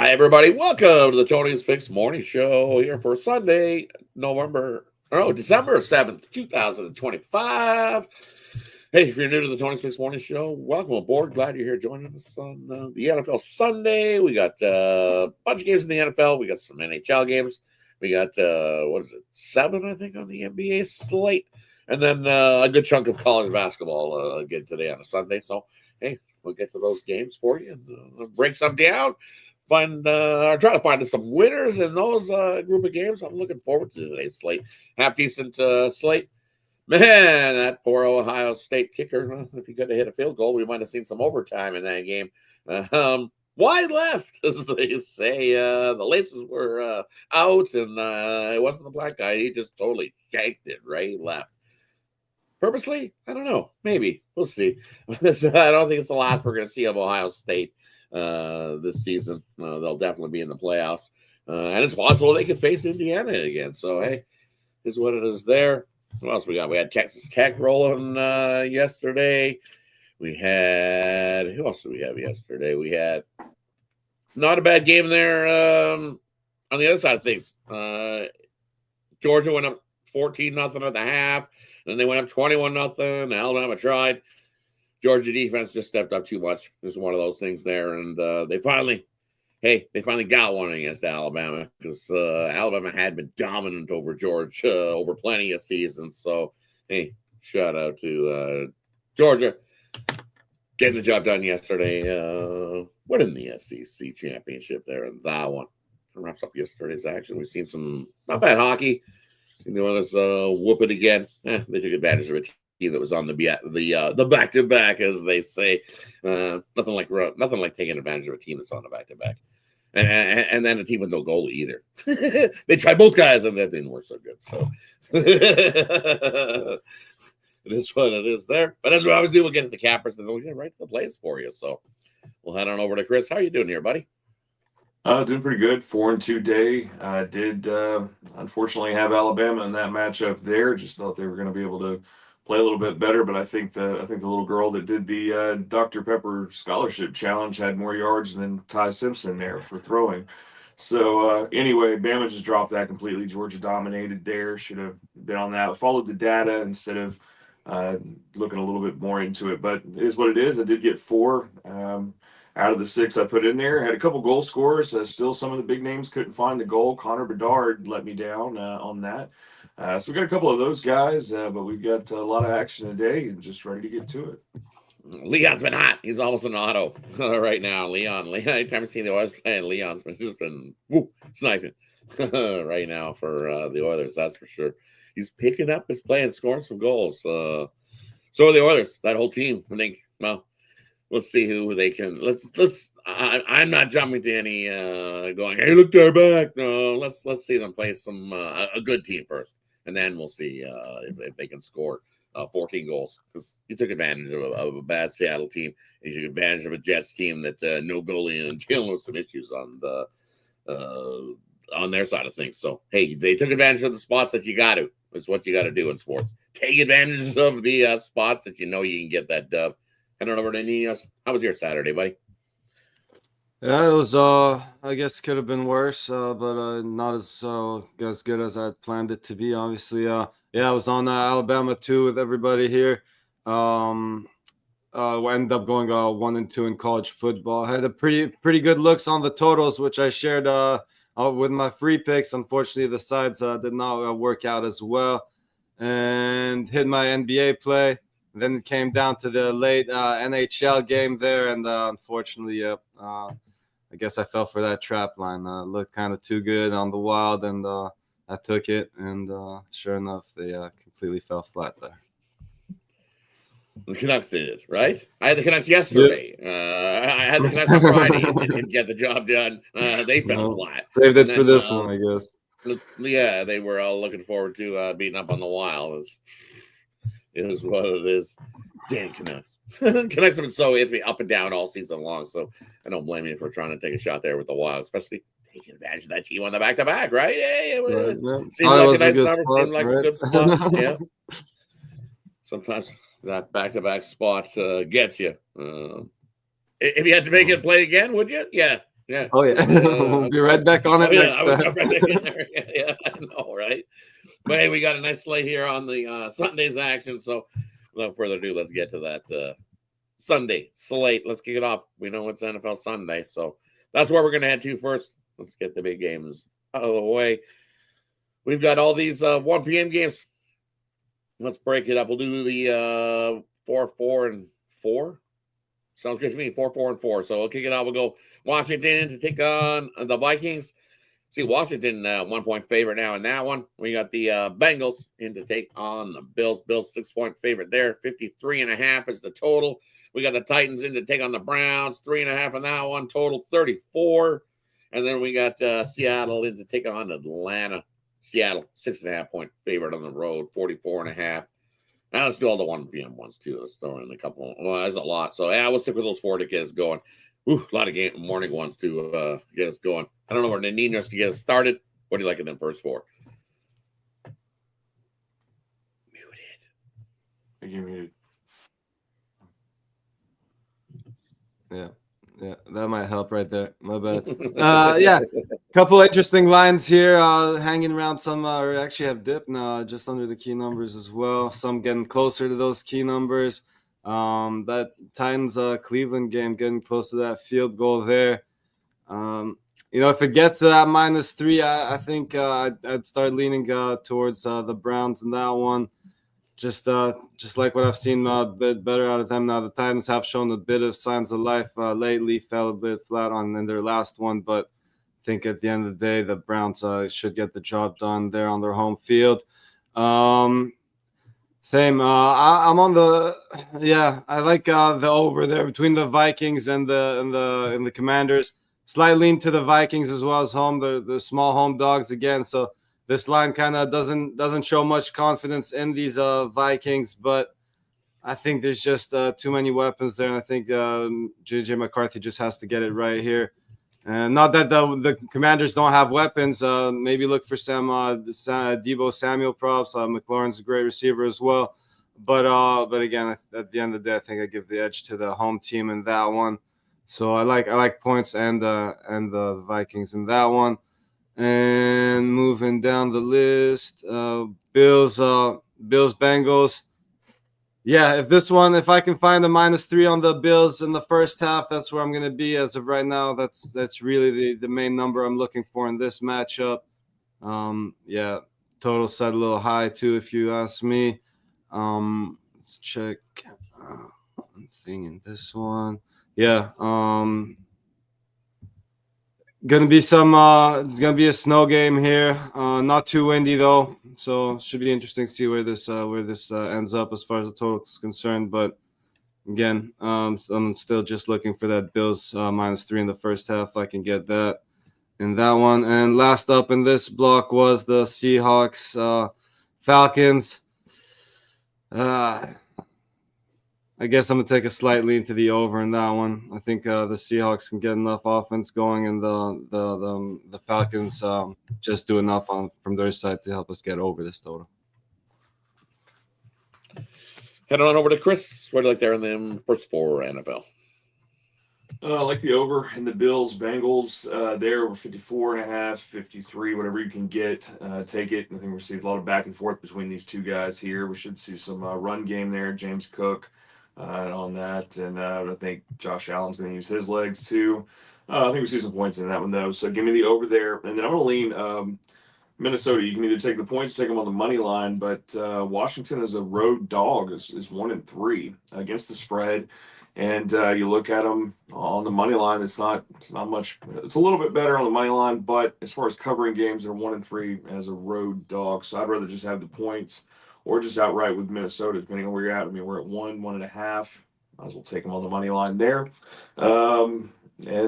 Hi, everybody. Welcome to the Tony's Picks Morning Show here for Sunday, December 7th, 2025. Hey, if you're new to the Tony's Picks Morning Show, welcome aboard. Glad you're here joining us on the NFL Sunday. We got a bunch of games in the NFL. We got some NHL games. We got, 7, I think, on the NBA slate. And then a good chunk of college basketball again today on a Sunday. So, hey, we'll get to those games for you and break some down. Try to find some winners in those group of games. I'm looking forward to today's slate. Half decent slate. Man, that poor Ohio State kicker. If he could have hit a field goal, we might have seen some overtime in that game. Wide left, as they say. The laces were out, and it wasn't the black guy. He just totally shanked it right left. Purposely? I don't know. Maybe. We'll see. I don't think it's the last we're going to see of Ohio State this season. They'll definitely be in the playoffs. And it's possible they could face Indiana again. So, hey, is what it is there. What else we got? We had Texas Tech rolling yesterday. Who else did we have yesterday? We had not a bad game there on the other side of things. Georgia went up 14-0 at the half. Then they went up 21-0. Alabama tried. Georgia defense just stepped up too much. It's one of those things there. And they finally got one against Alabama because Alabama had been dominant over Georgia over plenty of seasons. So, hey, shout out to Georgia getting the job done yesterday. Winning the SEC championship there in that one. That wraps up yesterday's action. We've seen some not bad hockey. Seen the others whoop it again. They took advantage of it. Team that was on the back-to-back, as they say. Nothing like taking advantage of a team that's on the back-to-back. And then a team with no goalie either. They tried both guys, and that didn't work so good. So it is what it is there. But as we always do, we'll get to the cappers, and then we'll get right to the plays for you. So we'll head on over to Chris. How are you doing here, buddy? Doing pretty good. 4-2 day. Did unfortunately have Alabama in that matchup there. Just thought they were going to be able to play a little bit better, but I think the little girl that did the Dr. Pepper Scholarship Challenge had more yards than Ty Simpson there for throwing. So anyway, Bama just dropped that completely. Georgia dominated there. Should have been on that. Followed the data instead of looking a little bit more into it, but it is what it is. I did get 4 out of the 6 I put in there. Had a couple goal scorers. Still, some of the big names couldn't find the goal. Connor Bedard let me down on that. So we got a couple of those guys, but we've got a lot of action today and just ready to get to it. Leon's been hot. He's almost an auto right now. Leon. Anytime I've seen the Oilers playing, Leon's just been sniping right now for the Oilers. That's for sure. He's picking up his play and scoring some goals. So are the Oilers. That whole team. I think. Well, let's see who they can. I'm not jumping to any going. Hey, look, they're back. No, let's see them play some a good team first, and then we'll see if they can score 14 goals. Because you took advantage of a bad Seattle team, and you took advantage of a Jets team that no goalie and dealing with some issues on their side of things. So hey, they took advantage of the spots that you got to. That's what you got to do in sports. Take advantage of the spots that you know you can get that dub. Head on over to Ninos. How was your Saturday, buddy? Yeah, it was. I guess could have been worse, but not as good as I planned it to be. Obviously, I was on Alabama too with everybody here. We ended up going 1-2 in college football. I had a pretty good looks on the totals, which I shared with my free picks. Unfortunately, the sides did not work out as well, and hit my NBA play. Then it came down to the late NHL game there, and unfortunately, I guess I fell for that trap line. Looked kind of too good on the Wild, and I took it, and sure enough, they completely fell flat there. The Canucks did it, right? I had the Canucks yesterday. I had the Canucks on Friday and didn't get the job done. They fell flat. Saved it for this one, I guess. Yeah, they were all looking forward to beating up on the Wild. It is what it is. Damn Canucks. Canucks have been so iffy up and down all season long, so I don't blame you for trying to take a shot there with the Wild, especially taking advantage of that team on the back-to-back, right? Hey, seemed like a nice number, seemed like a good spot. Yeah. Sometimes that back-to-back spot gets you. If you had to make it play again, would you? Yeah. Yeah. Oh yeah, we'll be right back on it next I would time. jump right back in there. Yeah, I know, right? But hey, we got a nice slate here on the Sunday's action. So without further ado, let's get to that Sunday slate. Let's kick it off. We know it's NFL Sunday, so that's where we're going to head to first. Let's get the big games out of the way. We've got all these 1 p.m. games. Let's break it up. We'll do the 4, 4, and 4. Sounds good to me. 4, 4, and 4. So we'll kick it out. We'll go Washington to take on the Vikings. See, Washington 1 point favorite now in that one. We got the Bengals in to take on the Bills. Bills 6 point favorite there. 53.5 is the total. We got the Titans in to take on the Browns. 3.5 in that one. Total 34. And then we got Seattle in to take on Atlanta. Seattle 6.5 point favorite on the road. 44.5. Now let's do all the 1 p.m. ones too. Let's throw in a couple. Well, there's a lot. So yeah, we'll stick with those 4 to get us going. Ooh, a lot of morning ones to get us going. I don't know where they need us to get us started. What do you like in them first 4? Muted. You muted. Yeah, that might help right there. My bad. Yeah, couple interesting lines here. Hanging around some. We actually have dip now, just under the key numbers as well. Some getting closer to those key numbers. That Titans Cleveland game getting close to that field goal there. If it gets to that -3, I think I'd start leaning towards the Browns in that one. Just like what I've seen a bit better out of them now. The Titans have shown a bit of signs of life lately. Fell a bit flat in their last one, but I think at the end of the day, the Browns should get the job done there on their home field. Same. I'm on the. Yeah, I like the over there between the Vikings and the Commanders. Slight lean to the Vikings as well as home. The small home dogs again. So this line kind of doesn't show much confidence in these Vikings, but I think there's just too many weapons there, and I think JJ McCarthy just has to get it right here. And not that the Commanders don't have weapons. Maybe look for some Deebo Samuel props. McLaurin's a great receiver as well. But again, at the end of the day, I think I give the edge to the home team in that one. So I like points and the Vikings in that one. And moving down the list, Bills, Bengals. Yeah, if I can find a -3 on the Bills in the first half, that's where I'm going to be as of right now. That's really the main number I'm looking for in this matchup. Yeah, total set a little high too, if you ask me. Let's check. I'm thinking this one. Yeah. Gonna be some. It's gonna be a snow game here. Not too windy though, so should be interesting to see where this ends up as far as the total is concerned. But again, I'm still just looking for that Bills -3 in the first half. If I can get that in that one. And last up in this block was the Seahawks Falcons. I guess I'm gonna take a slight lean to the over in that one. I think the Seahawks can get enough offense going, and the Falcons just do enough from their side to help us get over this total. Head on over to Chris. What do you like there in them first 4 NFL? I like the over in the Bills, Bengals. There over 54.5, 53, whatever you can get, take it. I think we see a lot of back and forth between these two guys here. We should see some run game there. James Cook on that, and I think Josh Allen's going to use his legs too. I think we see some points in that one though. So give me the over there, and then I'm going to lean Minnesota. You can either take the points, take them on the money line, but Washington as a road dog is 1-3 against the spread. And you look at them on the money line, it's not much. It's a little bit better on the money line, but as far as covering games, they're 1-3 as a road dog. So I'd rather just have the points or just outright with Minnesota, depending on where you're at. I mean, we're at 1.5. Might as well take them on the money line there. And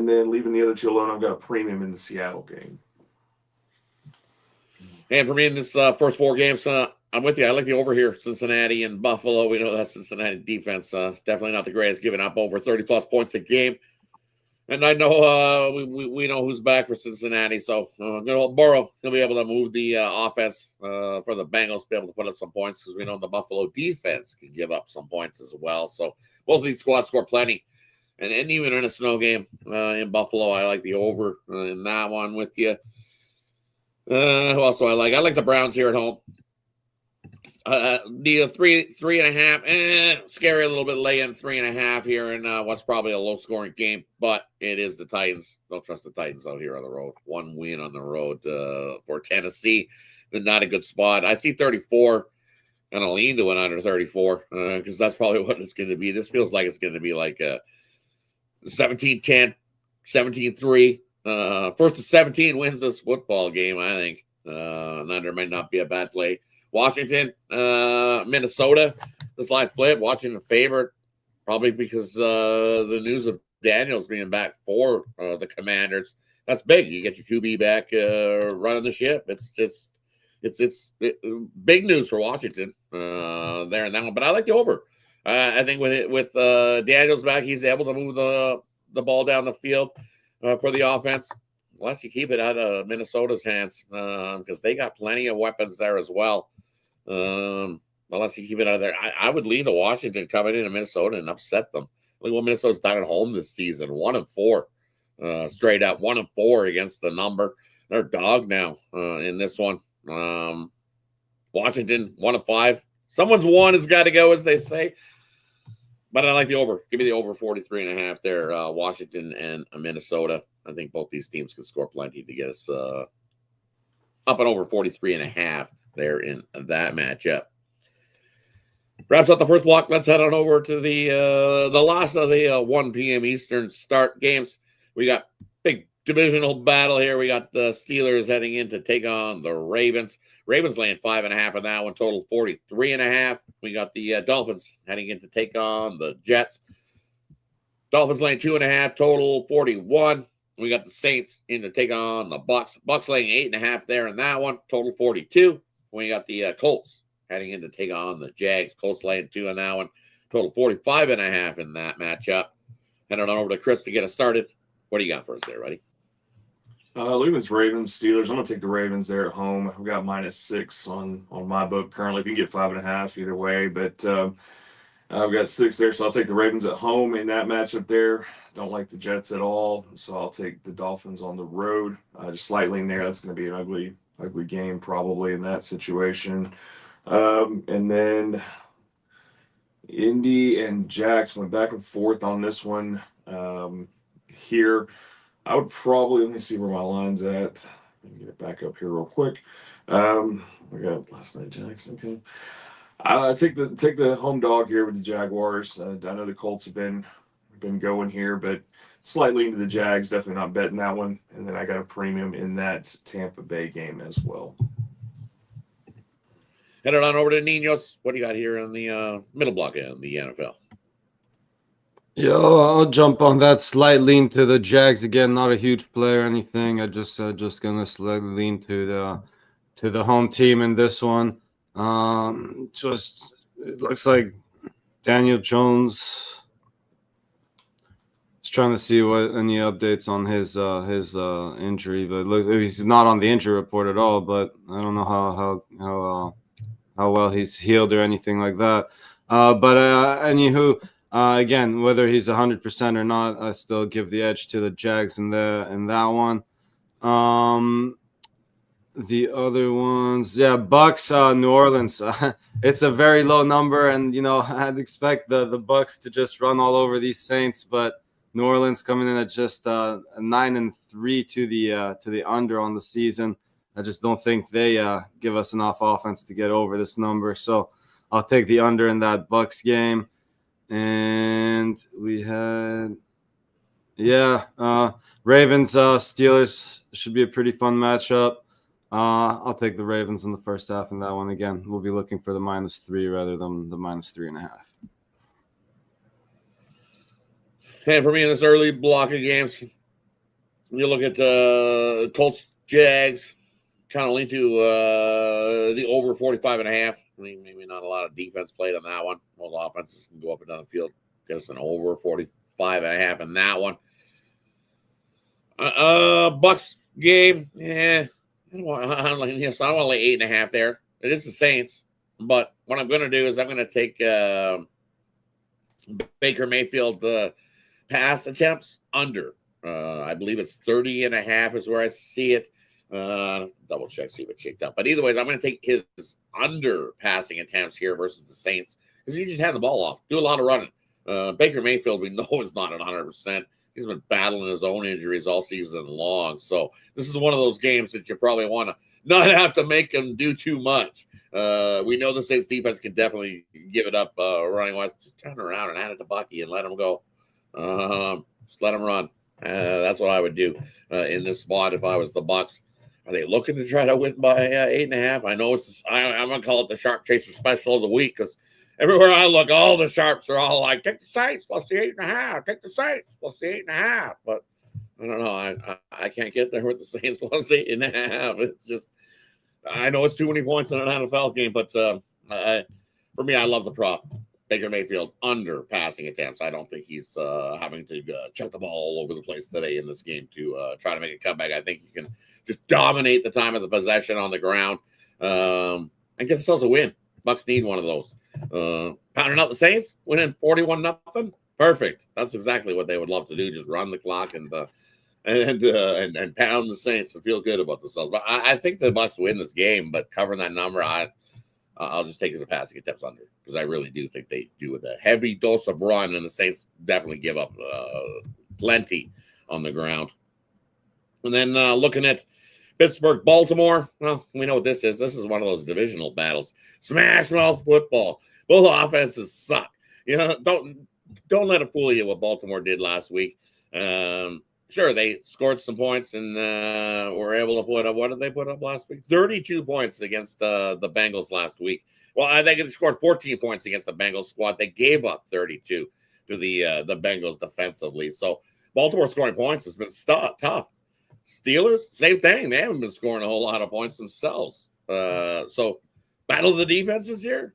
then leaving the other two alone, I've got a premium in the Seattle game. And for me in this first 4 games, I'm with you. I like the over here. Cincinnati and Buffalo. We know that Cincinnati defense definitely not the greatest, giving up over 30-plus points a game. And I know we know who's back for Cincinnati. So Burrow, he'll be able to move the offense for the Bengals to be able to put up some points, because we know the Buffalo defense can give up some points as well. So both of these squads score plenty. And even in a snow game in Buffalo, I like the over in that one with you. Who else do I like? I like the Browns here at home. The 3.5, scary a little bit lay in 3.5 here in what's probably a low scoring game, but it is the Titans. Don't trust the Titans out here on the road. One win on the road for Tennessee. They're not a good spot. I see 34, and I'll lean to an under 34 because that's probably what it's going to be. This feels like it's going to be like a 17-10, 17-3. First to 17 wins this football game, I think. An under might not be a bad play. Washington, Minnesota, the slide flip. Washington favorite, probably because the news of Daniels being back for the Commanders. That's big. You get your QB back running the ship. It's big news for Washington there and that one. But I like the over. I think with Daniels back, he's able to move the ball down the field for the offense. Unless you keep it out of Minnesota's hands, because they got plenty of weapons there as well. Unless you keep it out of there, I would lean to Washington coming into Minnesota and upset them. Look what Minnesota's done at home this season, 1-4, straight up 1-4 against the number. They're dog now in this one. Washington 1-5. Someone's one has got to go, as they say. But I like the over. Give me the over 43.5 there. Washington and Minnesota. I think both these teams can score plenty to get us up and over 43.5 there in that matchup. Wraps up the first block. Let's head on over to the last of the 1 p.m. Eastern start games. We got big divisional battle here. We got the Steelers heading in to take on the Ravens. Ravens laying 5.5 on that one, total 43.5. We got the Dolphins heading in to take on the Jets. Dolphins laying 2.5, total 41. We got the Saints in to take on the Bucks. Bucks laying 8.5 there in that one, total 42. We got the Colts heading in to take on the Jags. Colts laying 2 on that one, total 45.5 in that matchup. Heading on over to Chris to get us started. What do you got for us there, buddy? Look at this Ravens Steelers. I'm gonna take the Ravens there at home. I've got -6 on my book currently. If you can get 5.5 either way, but I've got 6 there, so I'll take the Ravens at home in that matchup there. Don't like the Jets at all, so I'll take the Dolphins on the road. Just slightly in there. That's going to be an ugly game probably in that situation. And then Indy and Jax went back and forth on this one here. I would probably, let me see where my line's at. Let me get it back up here real quick. We got last night Jackson. Okay. Take the home dog here with the Jaguars. I know the Colts have been going here, but slightly into the Jags. Definitely not betting that one. And then I got a premium in that Tampa Bay game as well. Headed on over to Ninos. What do you got here in the middle block in the NFL? Yo, I'll jump on that slight lean to the Jags again. Not a huge play or anything. I just gonna slightly lean to the home team in this one. Just it looks like Daniel Jones is trying to see what any updates on his injury, but look, he's not on the injury report at all. But I don't know how well he's healed or anything like that. Anywho. Again, whether he's 100% or not, I still give the edge to the Jags in that one. The other ones, Bucks, New Orleans. It's a very low number, and I'd expect the Bucks to just run all over these Saints, but New Orleans coming in at just 9-3 to the under on the season. I just don't think they give us enough offense to get over this number, so I'll take the under in that Bucks game. And we had, Ravens, Steelers should be a pretty fun matchup. I'll take the Ravens in the first half in that one. Again, we'll be looking for the -3 rather than the -3.5. And for me in this early block of games, you look at Colts, Jags, kind of lean to the over 45.5. I mean, maybe not a lot of defense played on that one. Most offenses can go up and down the field. Get us an over 45.5 in that one. Bucks game, I don't want to lay 8.5 there. It is the Saints, but what I'm going to do is I'm going to take Baker Mayfield pass attempts under. I believe it's 30.5 is where I see it. Double check, see if it checked up. But either ways, I'm going to take his under passing attempts here versus the Saints because he just had the ball off, do a lot of running. Baker Mayfield, we know, is not at 100%. He's been battling his own injuries all season long. So this is one of those games that you probably want to not have to make him do too much. We know the Saints defense can definitely give it up running wise. Just turn around and hand it to Bucky and let him go. Just let him run. That's what I would do in this spot if I was the Bucs. Are they looking to try to win by 8.5? I know I'm going to call it the Sharp Chaser Special of the week because everywhere I look, all the Sharps are all like, take the Saints plus the 8.5. Take the Saints plus the 8.5. But I don't know. I can't get there with the Saints plus 8.5. It's just, I know it's too many points in an NFL game, but for me, I love the prop. Baker Mayfield under passing attempts. I don't think he's having to chuck the ball all over the place today in this game to try to make a comeback. I think he can just dominate the time of the possession on the ground and get themselves a win. Bucs need one of those. Pounding out the Saints, winning 41-0. Perfect. That's exactly what they would love to do. Just run the clock and pound the Saints and feel good about themselves. But I think the Bucs win this game, but covering that number, I'll just take as a passing attempts under because I really do think they do with a heavy dose of run, and the Saints definitely give up plenty on the ground. And then looking at Pittsburgh, Baltimore, well, we know what this is. This is one of those divisional battles. Smash mouth football. Both offenses suck. You know, don't let it fool you what Baltimore did last week. Sure, they scored some points and were able to put up, what did they put up last week? 32 points against the Bengals last week. Well, I think they scored 14 points against the Bengals squad. They gave up 32 to the Bengals defensively. So Baltimore scoring points has been tough. Steelers, same thing. They haven't been scoring a whole lot of points themselves. So battle of the defenses here?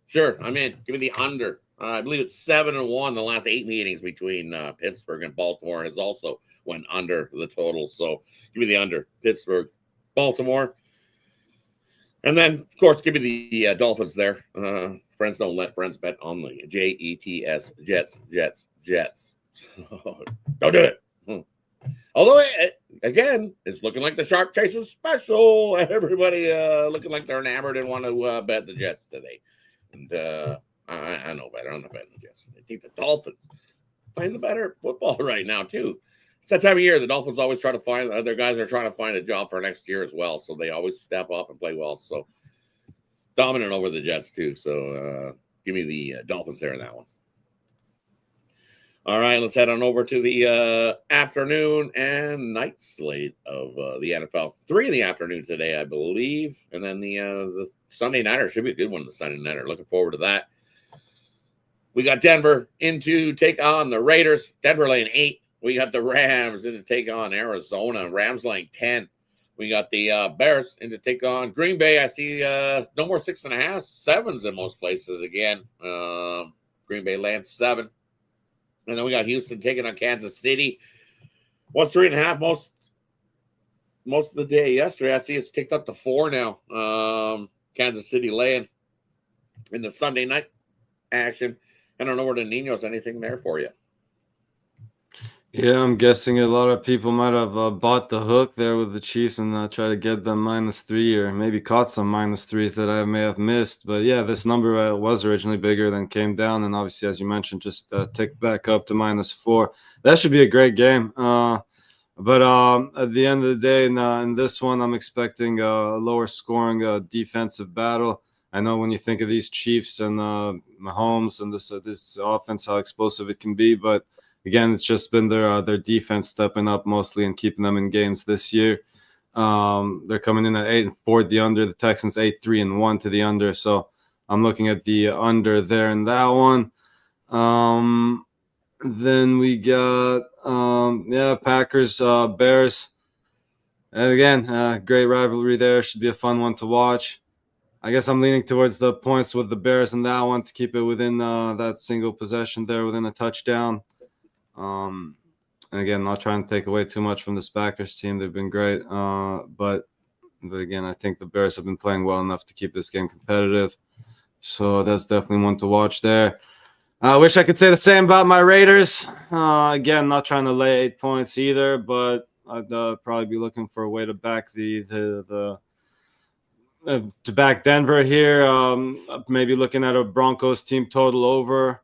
Sure, I'm in. Give me the under. I believe it's 7-1. The last 8 meetings between Pittsburgh and Baltimore has also went under the total. So give me the under. Pittsburgh, Baltimore. And then, of course, give me the Dolphins there. Friends don't let friends bet on the Jets, Jets. Don't do it. Although, again, it's looking like the Sharp Chaser Special. Everybody looking like they're enamored and want to bet the Jets today. And I know better. I'm not betting the Jets. I think the Dolphins playing the better football right now, too. It's that time of year. The Dolphins always try to find, their guys are trying to find a job for next year as well. So they always step up and play well. So dominant over the Jets, too. So give me the Dolphins there in that one. All right, let's head on over to the afternoon and night slate of the NFL. 3 in the afternoon today, I believe. And then the Sunday nighter should be a good one, the Sunday nighter. Looking forward to that. We got Denver in to take on the Raiders. Denver laying 8. We got the Rams in to take on Arizona. Rams laying 10. We got the Bears in to take on Green Bay. I see no more 6.5, 7s in most places again. Green Bay laying 7. And then we got Houston taking on Kansas City. What's 3.5 most of the day yesterday? I see it's ticked up to 4 now. Kansas City laying in the Sunday night action. I don't know where the Nino's anything there for you. Yeah, I'm guessing a lot of people might have bought the hook there with the Chiefs and try to get them -3 or maybe caught some -3s that I may have missed. But yeah, this number was originally bigger, then came down, and obviously, as you mentioned, just ticked back up to -4. That should be a great game. But at the end of the day, in this one, I'm expecting a lower scoring defensive battle. I know when you think of these Chiefs and Mahomes and this offense, how explosive it can be, but again, it's just been their defense stepping up mostly and keeping them in games this year. They're coming in at 8-4 the under. The Texans 8-3-1 to the under. So I'm looking at the under there in that one. Then we got Packers, Bears. And again, great rivalry there. Should be a fun one to watch. I guess I'm leaning towards the points with the Bears in that one to keep it within that single possession there, within a touchdown. And again, not trying to take away too much from this Packers team. They've been great. But again, I think the Bears have been playing well enough to keep this game competitive. So that's definitely one to watch there. I wish I could say the same about my Raiders. Again, not trying to lay 8 points either, but I'd probably be looking for a way to back to back Denver here. Maybe looking at a Broncos team total over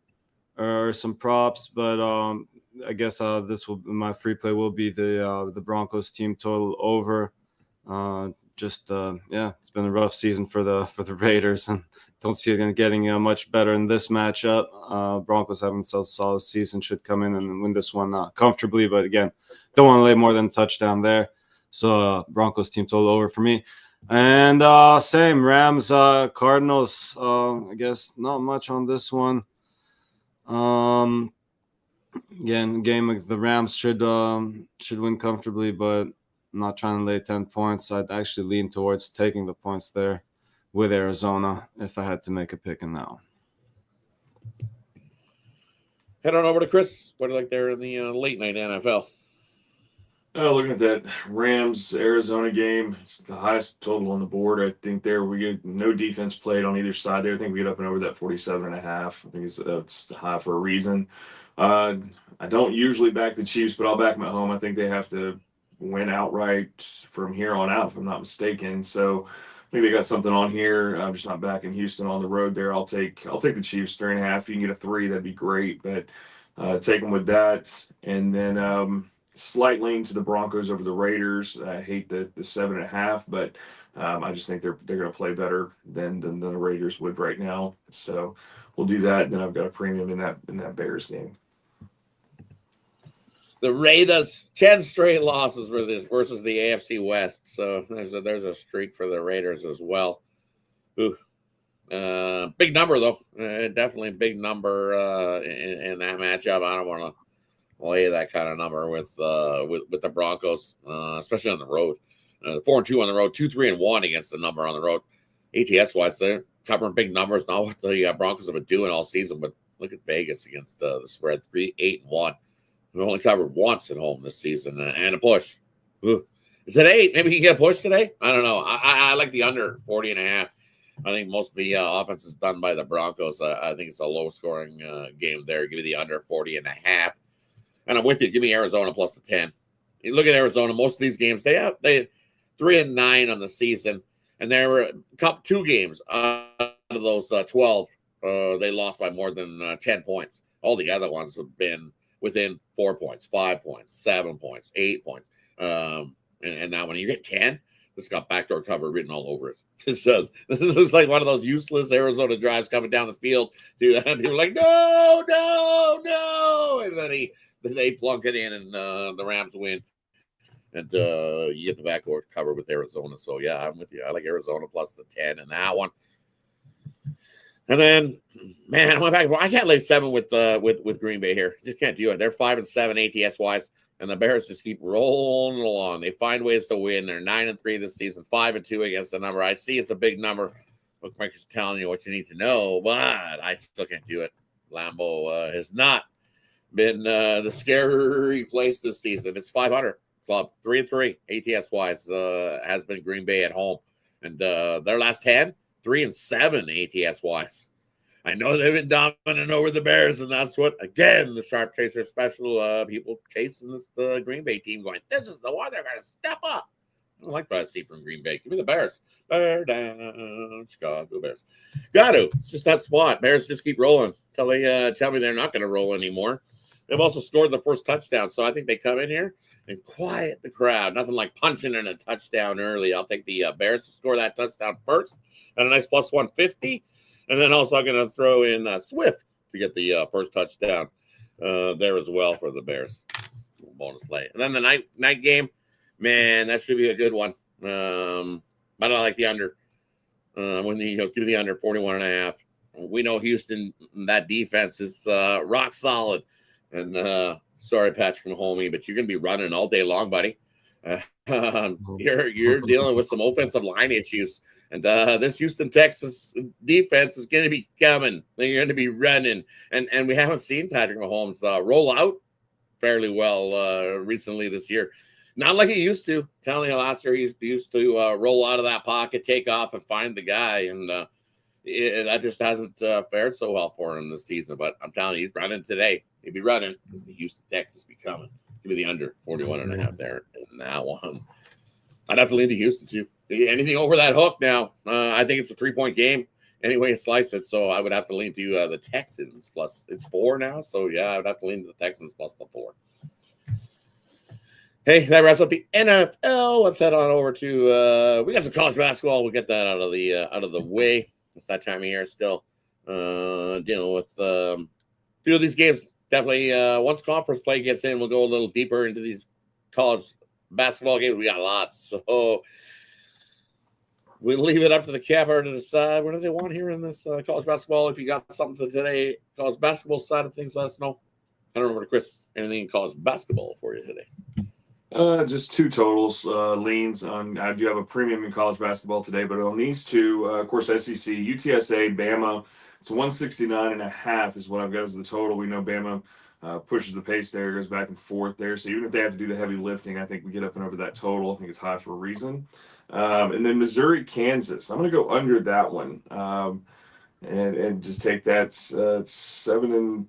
or some props, but I guess my free play will be the Broncos team total over. It's been a rough season for the Raiders, and don't see it getting much better in this matchup. Broncos having a solid season, should come in and win this one comfortably, but again, don't want to lay more than a touchdown there. So Broncos team total over for me. And same Rams, Cardinals. I guess not much on this one. Again, game the Rams should win comfortably, but I'm not trying to lay 10 points. I'd actually lean towards taking the points there with Arizona if I had to make a pick in that one. Head on over to Chris. What do you like there in the late night NFL? Looking at that Rams-Arizona game, it's the highest total on the board. I think there we get no defense played on either side there. I think we get up and over that 47.5. I think it's high for a reason. I don't usually back the Chiefs, but I'll back them at home. I think they have to win outright from here on out, if I'm not mistaken. So I think they got something on here. I'm just not backing Houston on the road there. I'll take the Chiefs 3.5. If you can get a 3, that'd be great. But take them with that. And then slight lean to the Broncos over the Raiders. I hate the 7.5, but I just think they're going to play better than the Raiders would right now. So we'll do that. Then I've got a premium in that Bears game. The Raiders 10 straight losses versus the AFC West. So there's a streak for the Raiders as well. Ooh. Big number though. Definitely a big number in that matchup. I don't want to lay that kind of number with the Broncos, especially on the road. 4-2 on the road, 2-3-1 against the number on the road. ATS wise, they're covering big numbers. Not what the Broncos have been doing all season, but look at Vegas against the spread 3-8-1. We only covered once at home this season and a push. Ooh. Is it 8? Maybe he can get a push today. I don't know. I like the under 40.5. I think most of the offense is done by the Broncos. I think it's a low scoring game there. Give me the under 40.5. And I'm with you. Give me Arizona plus the 10. You look at Arizona. Most of these games they 3-9 on the season, and there were 2 games out of those 12. They lost by more than 10 points. All the other ones have been within 4 points, 5 points, 7 points, 8 points. And now when you get 10, it's got backdoor cover written all over it. It says this looks like one of those useless Arizona drives coming down the field. People are like, no, and then they plunk it in, and the Rams win. And you get the backdoor cover with Arizona. So yeah, I'm with you. I like Arizona plus the 10 in that one. And then, man, I went back. I can't lay 7 with Green Bay here. Just can't do it. They're 5-7 ATS wise, and the Bears just keep rolling along. They find ways to win. They're 9-3 this season, 5-2 against the number. I see it's a big number. Bookmakers telling you what you need to know, but I still can't do it. Lambeau has not been the scary place this season. It's 500 club, 3-3 ATS wise has been Green Bay at home, and their last 10. 3-7 ATS wise. I know they've been dominant over the Bears, and that's what, again, the sharp chaser special people chasing this Green Bay team going, this is the one they're going to step up. I don't like what I see from Green Bay. Give me the Bears. Bear down, Chicago Bears. Got to. It's just that spot. Bears just keep rolling until they tell me they're not going to roll anymore. They've also scored the first touchdown, so I think they come in here and quiet the crowd. Nothing like punching in a touchdown early. I'll take the Bears to score that touchdown first at a nice plus 150. And then also I'm going to throw in Swift to get the first touchdown there as well for the Bears. Bonus play. And then the night game, man, that should be a good one. But I like the under. When the Eagles give me the under 41.5. We know Houston, that defense is rock solid. And sorry, Patrick Mahomes, but you're going to be running all day long, buddy. You're dealing with some offensive line issues, and this Houston Texas defense is going to be coming. They're going to be running, and we haven't seen Patrick Mahomes roll out fairly well recently this year. Not like he used to. Telling you last year, he used to roll out of that pocket, take off, and find the guy. And That just hasn't fared so well for him this season. But I'm telling you, he's running today. He'd be running because the Houston Texans be coming. Give me the under 41.5 there in that one. I'd have to lean to Houston too. Anything over that hook now, I think it's a 3-point game. Anyway, slice it. So I would have to lean to the Texans plus. It's 4 now. So yeah, I would have to lean to the Texans plus the 4. Hey, that wraps up the NFL. Let's head on over to we got some college basketball. We'll get that out of the way. It's that time of year still. Dealing with a few of these games. Definitely once conference play gets in, we'll go a little deeper into these college basketball games. We got lots. So we'll leave it up to the capper to decide what do they want here in this college basketball. If you got something to today, college basketball side of things, let us know. I don't know, Chris, anything in college basketball for you today? Just 2 totals, leans on. I do have a premium in college basketball today, but on these 2, of course, SEC, UTSA, Bama. It's 169.5 is what I've got as the total. We know Bama pushes the pace there, goes back and forth there. So even if they have to do the heavy lifting, I think we get up and over that total. I think it's high for a reason. And then Missouri, Kansas. I'm going to go under that one. And just take that 7-2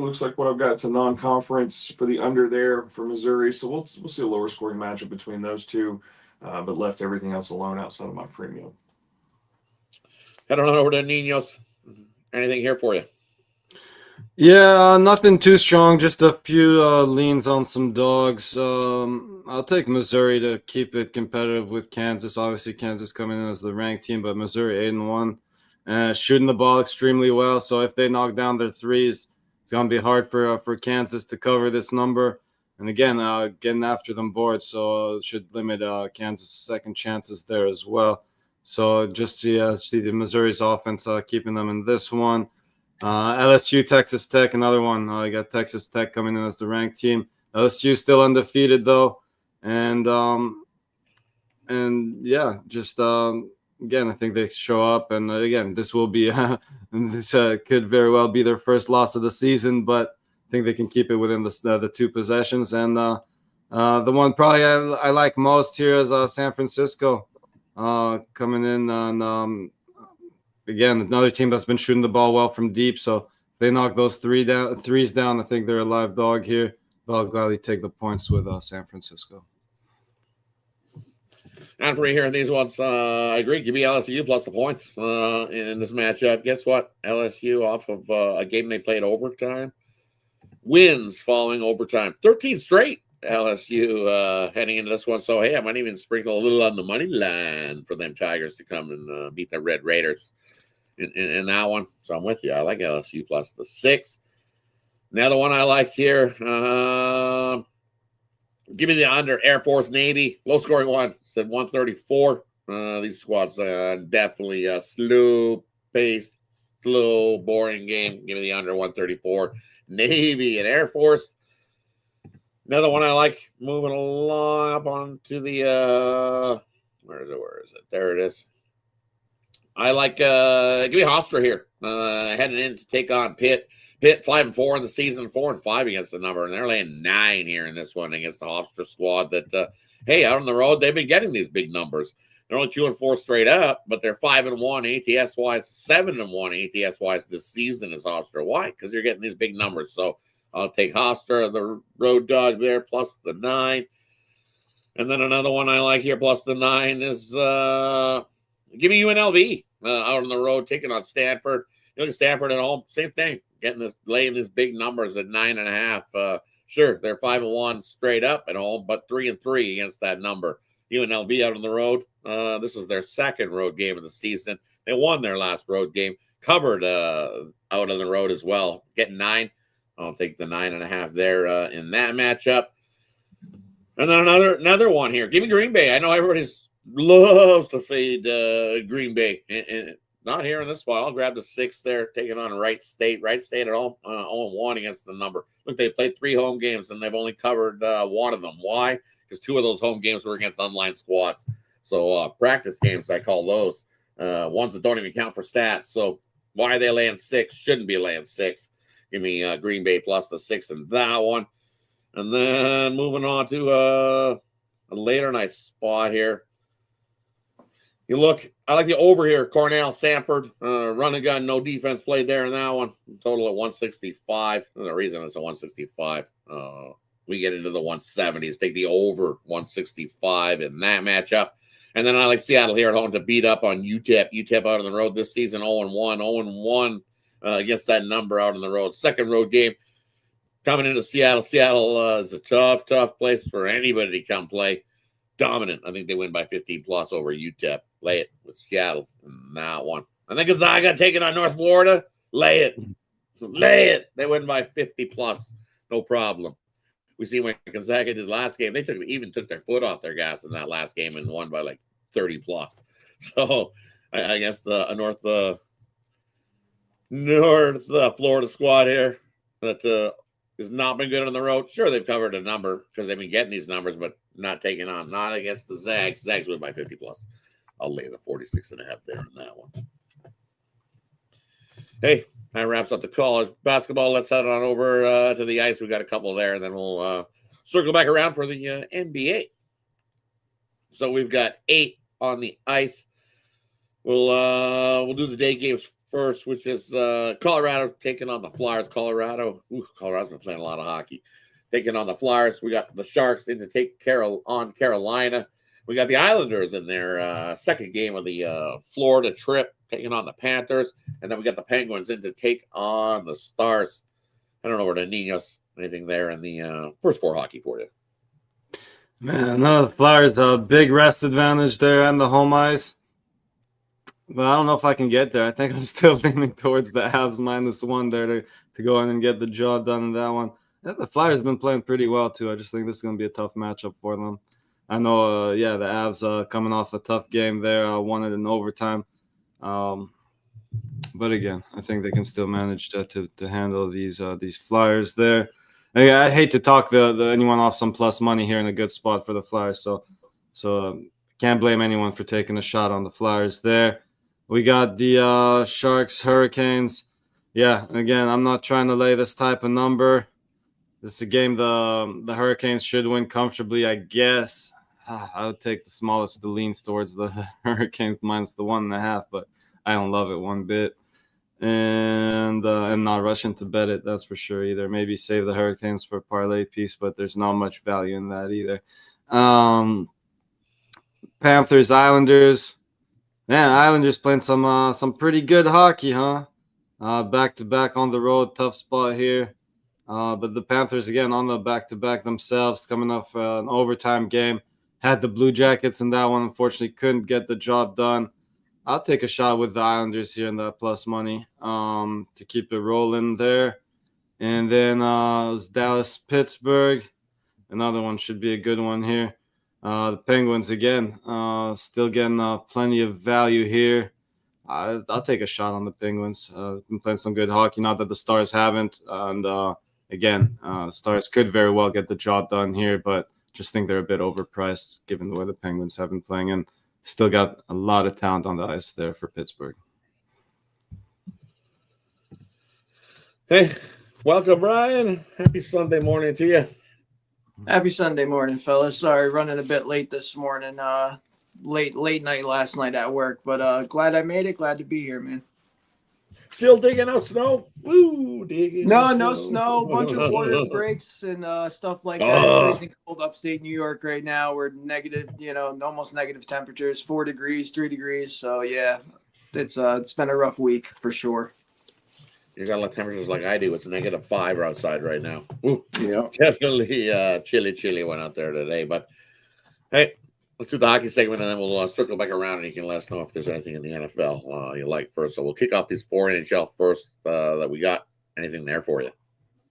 looks like what I've got to non-conference for the under there for Missouri. So we'll see a lower scoring matchup between those 2, but left everything else alone outside of my premium. Head on over to Ninos. Anything here for you? Yeah, nothing too strong. Just a few leans on some dogs. I'll take Missouri to keep it competitive with Kansas. Obviously, Kansas coming in as the ranked team, but Missouri 8-1. Shooting the ball extremely well. So if they knock down their threes, it's going to be hard for Kansas to cover this number. And again, getting after them boards, so it should limit Kansas' second chances there as well. So just see the Missouri's offense keeping them in this one. LSU, Texas Tech, another one. I got Texas Tech coming in as the ranked team. LSU still undefeated though, and yeah, just again, I think they show up, and again, this will be this could very well be their first loss of the season, but I think they can keep it within the 2 possessions. And the one probably I like most here is San Francisco coming in on again another team that's been shooting the ball well from deep. So if they knock those threes down, I think they're a live dog here. But I'll gladly take the points with San Francisco. And for here in these ones, I agree. Give me LSU plus the points in this matchup. Guess what? LSU off of a game they played overtime. Wins following overtime. 13 straight LSU heading into this one. So, hey, I might even sprinkle a little on the money line for them Tigers to come and beat the Red Raiders in that one. So I'm with you. I like LSU plus the 6. Another one I like here. Give me the under. Air Force, Navy. Low scoring one. Said 134. These squads definitely a slow paced, slow, boring game. Give me the under 134. Navy and Air Force. Another one I like. Moving along up onto the where is it? There it is. I like give me Hofstra here. Heading in to take on Pitt. Pitt 5-4 in the season, 4-5 against the number, and they're laying 9 here in this one against the Hofstra squad. That hey, out on the road they've been getting these big numbers. They're only 2-4 straight up, but they're 5-1 ATS wise, 7-1 ATS wise this season is Hofstra. Why? Because you're getting these big numbers. So I'll take Hofstra, the road dog there, plus the 9. And then another one I like here, plus the 9 is give me UNLV out on the road, taking on Stanford. You look at Stanford at home, same thing. Laying these big numbers at 9.5. Sure, they're 5-1 straight up at home, but 3-3 against that number. UNLV out on the road. This is their second road game of the season. They won their last road game, covered out on the road as well. Getting 9. I'll take the 9.5 there in that matchup. And then another one here. Give me Green Bay. I know everybody loves to fade Green Bay. And not here in this spot. I'll grab the 6 there, taking on Wright State. Wright State at home, 0-1 against the number. Look, they played 3 home games, and they've only covered 1 of them. Why? Because 2 of those home games were against unlined squads. So practice games, I call those. Ones that don't even count for stats. So why are they laying 6? Shouldn't be laying 6. Give me Green Bay plus the 6 in that one. And then moving on to a later night spot here. I like the over here. Cornell, Sanford, run and gun, no defense played there in that one. Total at 165. The reason it's a 165. We get into the 170s. Take the over 165 in that matchup. And then I like Seattle here at home to beat up on UTEP. UTEP out on the road this season, 0-1. 0-1 against that number out on the road. Second road game coming into Seattle. Seattle is a tough place for anybody to come play. Dominant. I think they win by 15 plus over UTEP. Lay it with Seattle in that one. I think Gonzaga taking on North Florida. Lay it. Lay it. They win by 50 plus. No problem. We see what Gonzaga did last game. They even took their foot off their gas in that last game and won by like 30 plus. So I guess the North Florida squad here that has not been good on the road. Sure, they've covered a number because they've been getting these numbers, but not against the Zags. Zags win by 50 plus. I'll lay the 46.5 there in that one. Hey, that wraps up the college basketball. Let's head on over to the ice. We got a couple there, and then we'll circle back around for the NBA. So we've got 8 on the ice. We'll do the day games first, which is Colorado taking on the Flyers. Colorado's been playing a lot of hockey. Taking on the Flyers. We got the Sharks in to take on Carolina. We got the Islanders in their second game of the Florida trip, taking on the Panthers. And then we got the Penguins in to take on the Stars. I don't know where the Ninos, anything there in the first 4 hockey for you. Man, no, the Flyers a big rest advantage there on the home ice. But I don't know if I can get there. I think I'm still leaning towards the Avs -1 there to go in and get the job done in that one. Yeah, the Flyers have been playing pretty well, too. I just think this is going to be a tough matchup for them. I know, the Avs coming off a tough game there, won it in overtime. But again, I think they can still manage to handle these Flyers there. I hate to talk anyone off some plus money here in a good spot for the Flyers, so can't blame anyone for taking a shot on the Flyers there. We got the Sharks, Hurricanes. Yeah, again, I'm not trying to lay this type of number. This is a game the Hurricanes should win comfortably, I guess. I would take the smallest of the leans towards the Hurricanes -1.5, but I don't love it one bit. And I'm not rushing to bet it, that's for sure either. Maybe save the Hurricanes for a parlay piece, but there's not much value in that either. Panthers, Islanders. Man, Islanders playing some pretty good hockey, huh? Back-to-back on the road, tough spot here. But the Panthers, again, on the back-to-back themselves, coming off an overtime game. Had the Blue Jackets in that one. Unfortunately, couldn't get the job done. I'll take a shot with the Islanders here in that plus money to keep it rolling there. And then it was Dallas-Pittsburgh. Another one should be a good one here. The Penguins, again, still getting plenty of value here. I'll take a shot on the Penguins. Been playing some good hockey, not that the Stars haven't. And again, Stars could very well get the job done here, but just think they're a bit overpriced given the way the Penguins have been playing, and still got a lot of talent on the ice there for Pittsburgh. Hey, welcome, Brian. Happy Sunday morning to you. Happy Sunday morning, fellas. Sorry, running a bit late this morning. Late night last night at work, but glad I made it. Glad to be here, man. Still digging out snow? Woo, digging No snow. Bunch of water breaks and stuff like that. It's freezing cold upstate New York right now. We're negative, almost negative temperatures, 4 degrees, 3 degrees. So yeah, it's been a rough week for sure. You got a lot of temperatures like I do. It's -5 outside right now. Ooh, Yeah, definitely chilly one out there today. But hey, let's do the hockey segment, and then we'll circle back around, and you can let us know if there's anything in the NFL you like first. So we'll kick off these 4 NHL first that we got. Anything there for you?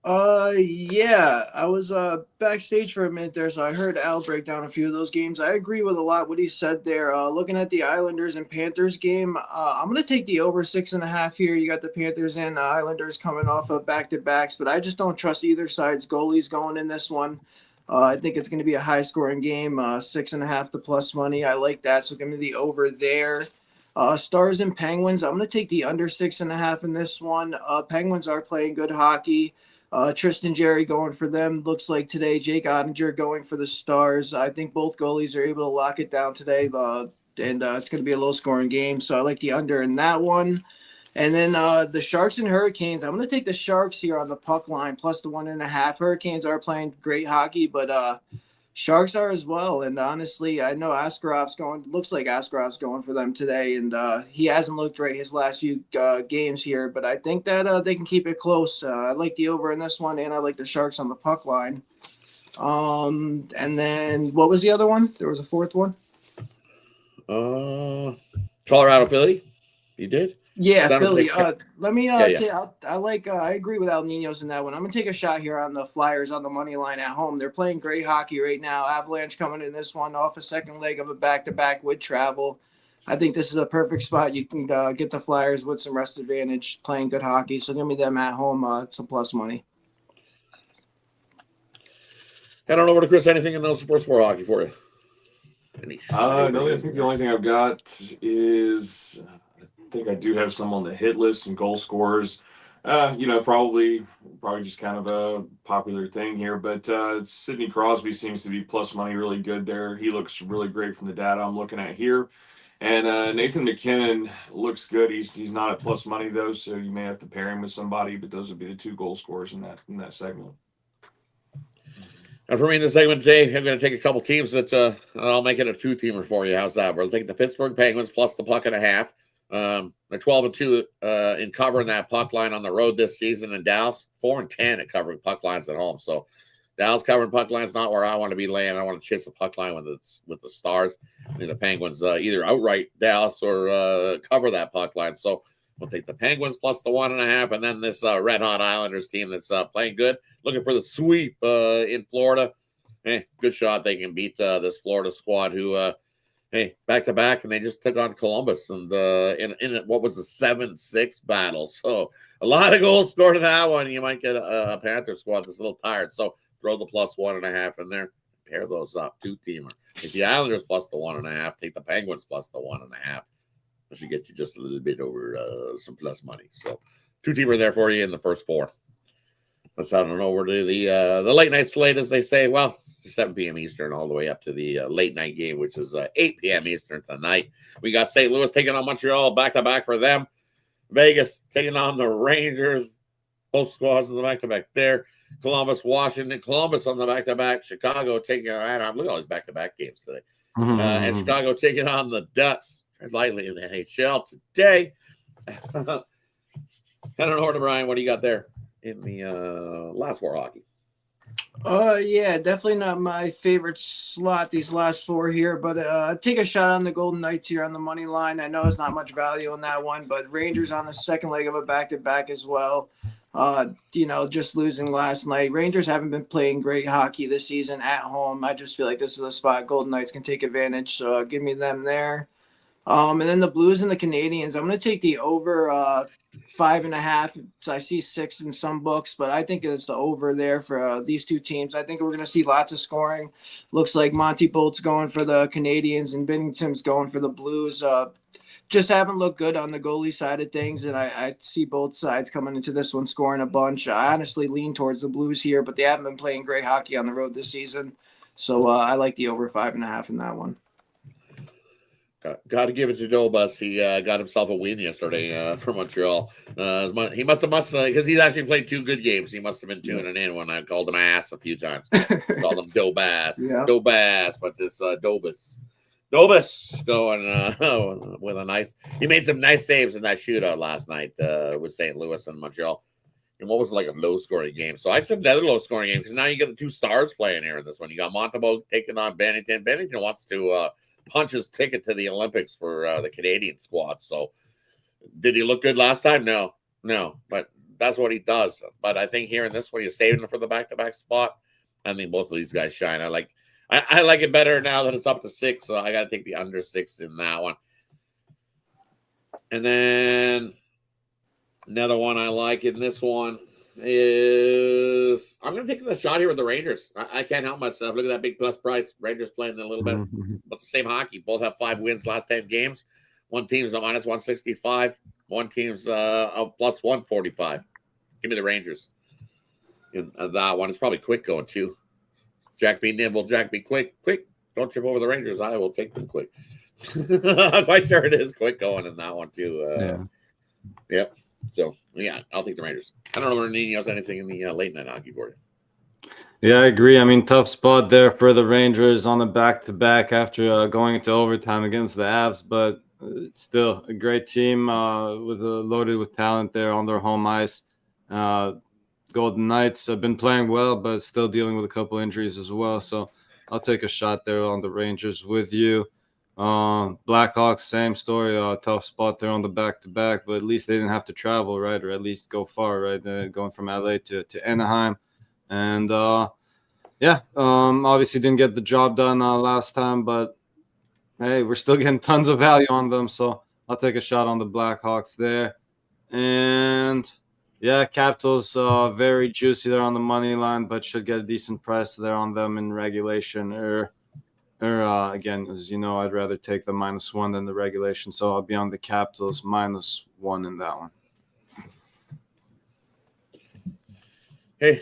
Yeah, I was backstage for a minute there, so I heard Al break down a few of those games. I agree with a lot what he said there. Looking at the Islanders and Panthers game, I'm going to take the over 6.5 here. You got the Panthers and Islanders coming off of back-to-backs, but I just don't trust either side's goalies going in this one. I think it's going to be a high-scoring game, 6.5 to plus money. I like that, so give me the over there. Stars and Penguins, I'm going to take the under 6.5 in this one. Penguins are playing good hockey. Tristan Jerry going for them. Looks like today Jake Ottinger going for the Stars. I think both goalies are able to lock it down today. and it's going to be a low-scoring game. So I like the under in that one. And then the Sharks and Hurricanes. I'm going to take the Sharks here on the puck line plus the 1.5. Hurricanes are playing great hockey, but Sharks are as well. And honestly, I know Askarov's going. Looks like Askarov's going for them today, and he hasn't looked great his last few games here. But I think that they can keep it close. I like the over in this one, and I like the Sharks on the puck line. And then what was the other one? There was a fourth one. Colorado, Philly. You did? Yeah, Sounds Philly. like- Let me. Yeah. I agree with Al Ninos in that one. I'm gonna take a shot here on the Flyers on the money line at home. They're playing great hockey right now. Avalanche coming in this one off a second leg of a back-to-back with travel. I think this is a perfect spot. You can get the Flyers with some rest advantage, playing good hockey. So give me them at home. It's a plus money. Head on over to Chris. Anything in those sports for hockey for you? No, I think the only thing I've got is I think I do have some on the hit list, some goal scorers. Probably just kind of a popular thing here, but Sidney Crosby seems to be plus money really good there. He looks really great from the data I'm looking at here. And Nathan McKinnon looks good. He's not at plus money though, so you may have to pair him with somebody, but those would be the two goal scorers in that segment. And for me in the segment today, I'm going to take a couple teams that I'll make it a two-teamer for you. How's that? We'll take the Pittsburgh Penguins plus the puck and a half. They're 12-2 in covering that puck line on the road this season in Dallas. 4-10 at covering puck lines at home. So Dallas covering puck lines not where I want to be laying. I want to chase a puck line with the Stars. I think the Penguins either outright Dallas or cover that puck line. So we'll take the Penguins plus the 1.5, and then this red hot Islanders team that's playing good, looking for the sweep in Florida. Good shot they can beat this Florida squad who, back to back, and they just took on Columbus and in what was a 7-6 battle. So a lot of goals scored in that one. You might get a Panther squad that's a little tired. So throw the plus 1.5 in there. Pair those up, two-teamer. Take the Islanders plus the 1.5. Take the Penguins plus the 1.5. That should get you just a little bit over some plus money. So two-teamer there for you in the first four. Let's head on over to the late night slate, as they say. Well, it's 7 p.m. Eastern all the way up to the late night game, which is 8 p.m. Eastern tonight. We got St. Louis taking on Montreal back-to-back for them. Vegas taking on the Rangers. Both squads on the back-to-back there. Columbus, Washington. Columbus on the back-to-back. Chicago taking on, look at all these back-to-back games today. And Chicago taking on the Ducks. Tread lightly in the NHL today. Head on over to Brian. What do you got there in the last four hockey? Yeah, definitely not my favorite slot, these last four here, but take a shot on the Golden Knights here on the money line. I know there's not much value in that one, but Rangers on the second leg of a back-to-back as well. Just losing last night. Rangers haven't been playing great hockey this season at home. I just feel like this is a spot Golden Knights can take advantage, so give me them there. And then the Blues and the Canadians, I'm going to take the over 5.5. So I see 6 in some books, but I think it's the over there for these two teams. I think we're going to see lots of scoring. Looks like Monty Bolt's going for the Canadians and Binnington's going for the Blues. Just haven't looked good on the goalie side of things, and I see both sides coming into this one scoring a bunch. I honestly lean towards the Blues here, but they haven't been playing great hockey on the road this season. So I like the over 5.5 in that one. Got to give it to Dobus. He got himself a win yesterday for Montreal. He must have because he's actually played 2 good games. He must have been tuning in when I called him ass a few times. Called him Dobas, Dobas, but this Dobus going with a nice. He made some nice saves in that shootout last night with St. Louis and Montreal. And what was like a low-scoring game? So I expect another low-scoring game because now you get the 2 stars playing here in this one. You got Montembeault taking on Binnington. Binnington wants to punch his ticket to the Olympics for the Canadian squad. So did he look good last time? No, but that's what he does. But I think here in this one, you're saving him for the back-to-back spot. I think both of these guys shine. I like it better now that it's up to 6, so I got to take the under 6 in that one. And then another one I like in this one is I'm going to take the shot here with the Rangers. I can't help myself. Look at that big plus price. Rangers playing a little bit, but the same hockey. Both have 5 wins last 10 games. One team's a minus 165. One team's a plus 145. Give me the Rangers. In that one, it's probably quick going too. Jack be nimble, Jack be quick. Don't trip over the Rangers. I will take them quick. I'm quite sure it is quick going in that one too. Yep. So yeah, I'll take the Rangers. I don't know if anything else, anything in the late night hockey for you. Yeah, I agree. I mean, tough spot there for the Rangers on the back-to-back after going into overtime against the Avs, but still a great team loaded with talent there on their home ice. Golden Knights have been playing well, but still dealing with a couple injuries as well. So I'll take a shot there on the Rangers with you. Blackhawks, same story. Tough spot there on the back-to-back, but at least they didn't have to travel, right? Or at least go far, right? Going from LA to Anaheim. And obviously didn't get the job done last time, but hey, we're still getting tons of value on them. So I'll take a shot on the Blackhawks there. And yeah, Capitals very juicy there on the money line, but should get a decent price there on them in regulation. Or again, as you know, I'd rather take the -1 than the regulation. So I'll be on the Capitals -1 in that one. Hey,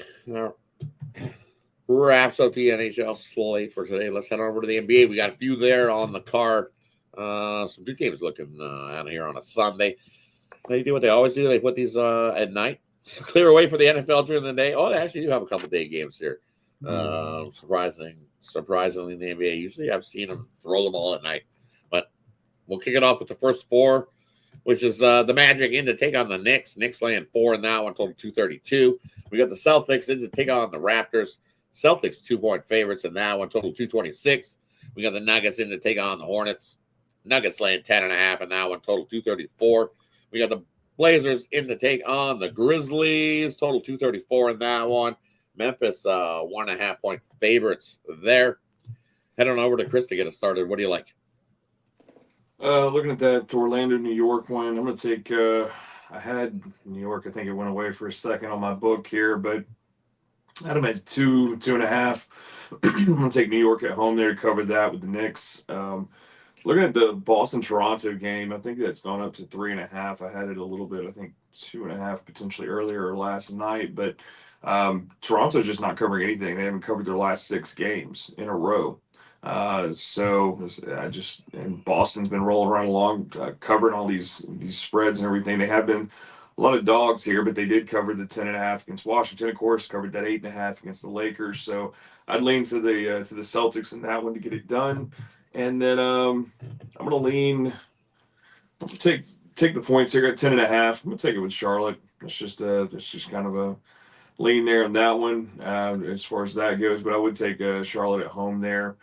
wraps up the NHL slate for today. Let's head over to the NBA. We got a few there on the card. Some good games looking out here on a Sunday. They do what they always do. They put these at night, clear away for the NFL during the day. Oh, they actually do have a couple day games here. Surprisingly, in the NBA, usually I've seen them throw them all at night. But we'll kick it off with the first four, which is the Magic in to take on the Knicks. Knicks laying 4 in that one, total 232. We got the Celtics in to take on the Raptors. Celtics 2-point favorites in that one, total 226. We got the Nuggets in to take on the Hornets. Nuggets laying 10.5 in that one, total 234. We got the Blazers in to take on the Grizzlies, total 234 in that one. Memphis 1.5-point favorites there. Head on over to Chris to get us started. What do you like? Looking at that Orlando, New York one, I'm going to take I had New York. I think it went away for a second on my book here, but I had them at 2.5. I'm going to take New York at home there to cover that with the Knicks. Looking at the Boston-Toronto game, I think that's gone up to 3.5. I had it a little bit, I think 2.5 potentially earlier or last night, but Toronto's just not covering anything. They haven't covered their last 6 games in a row. And Boston's been rolling right along, covering all these spreads and everything. They have been a lot of dogs here, but they did cover the 10.5 against Washington, of course, covered that 8.5 against the Lakers. So I'd lean to the Celtics in that one to get it done. And then I'm gonna lean. I'm gonna take the points here at 10.5. I'm gonna take it with Charlotte. It's just kind of a lean there on that one as far as that goes. But I would take Charlotte at home there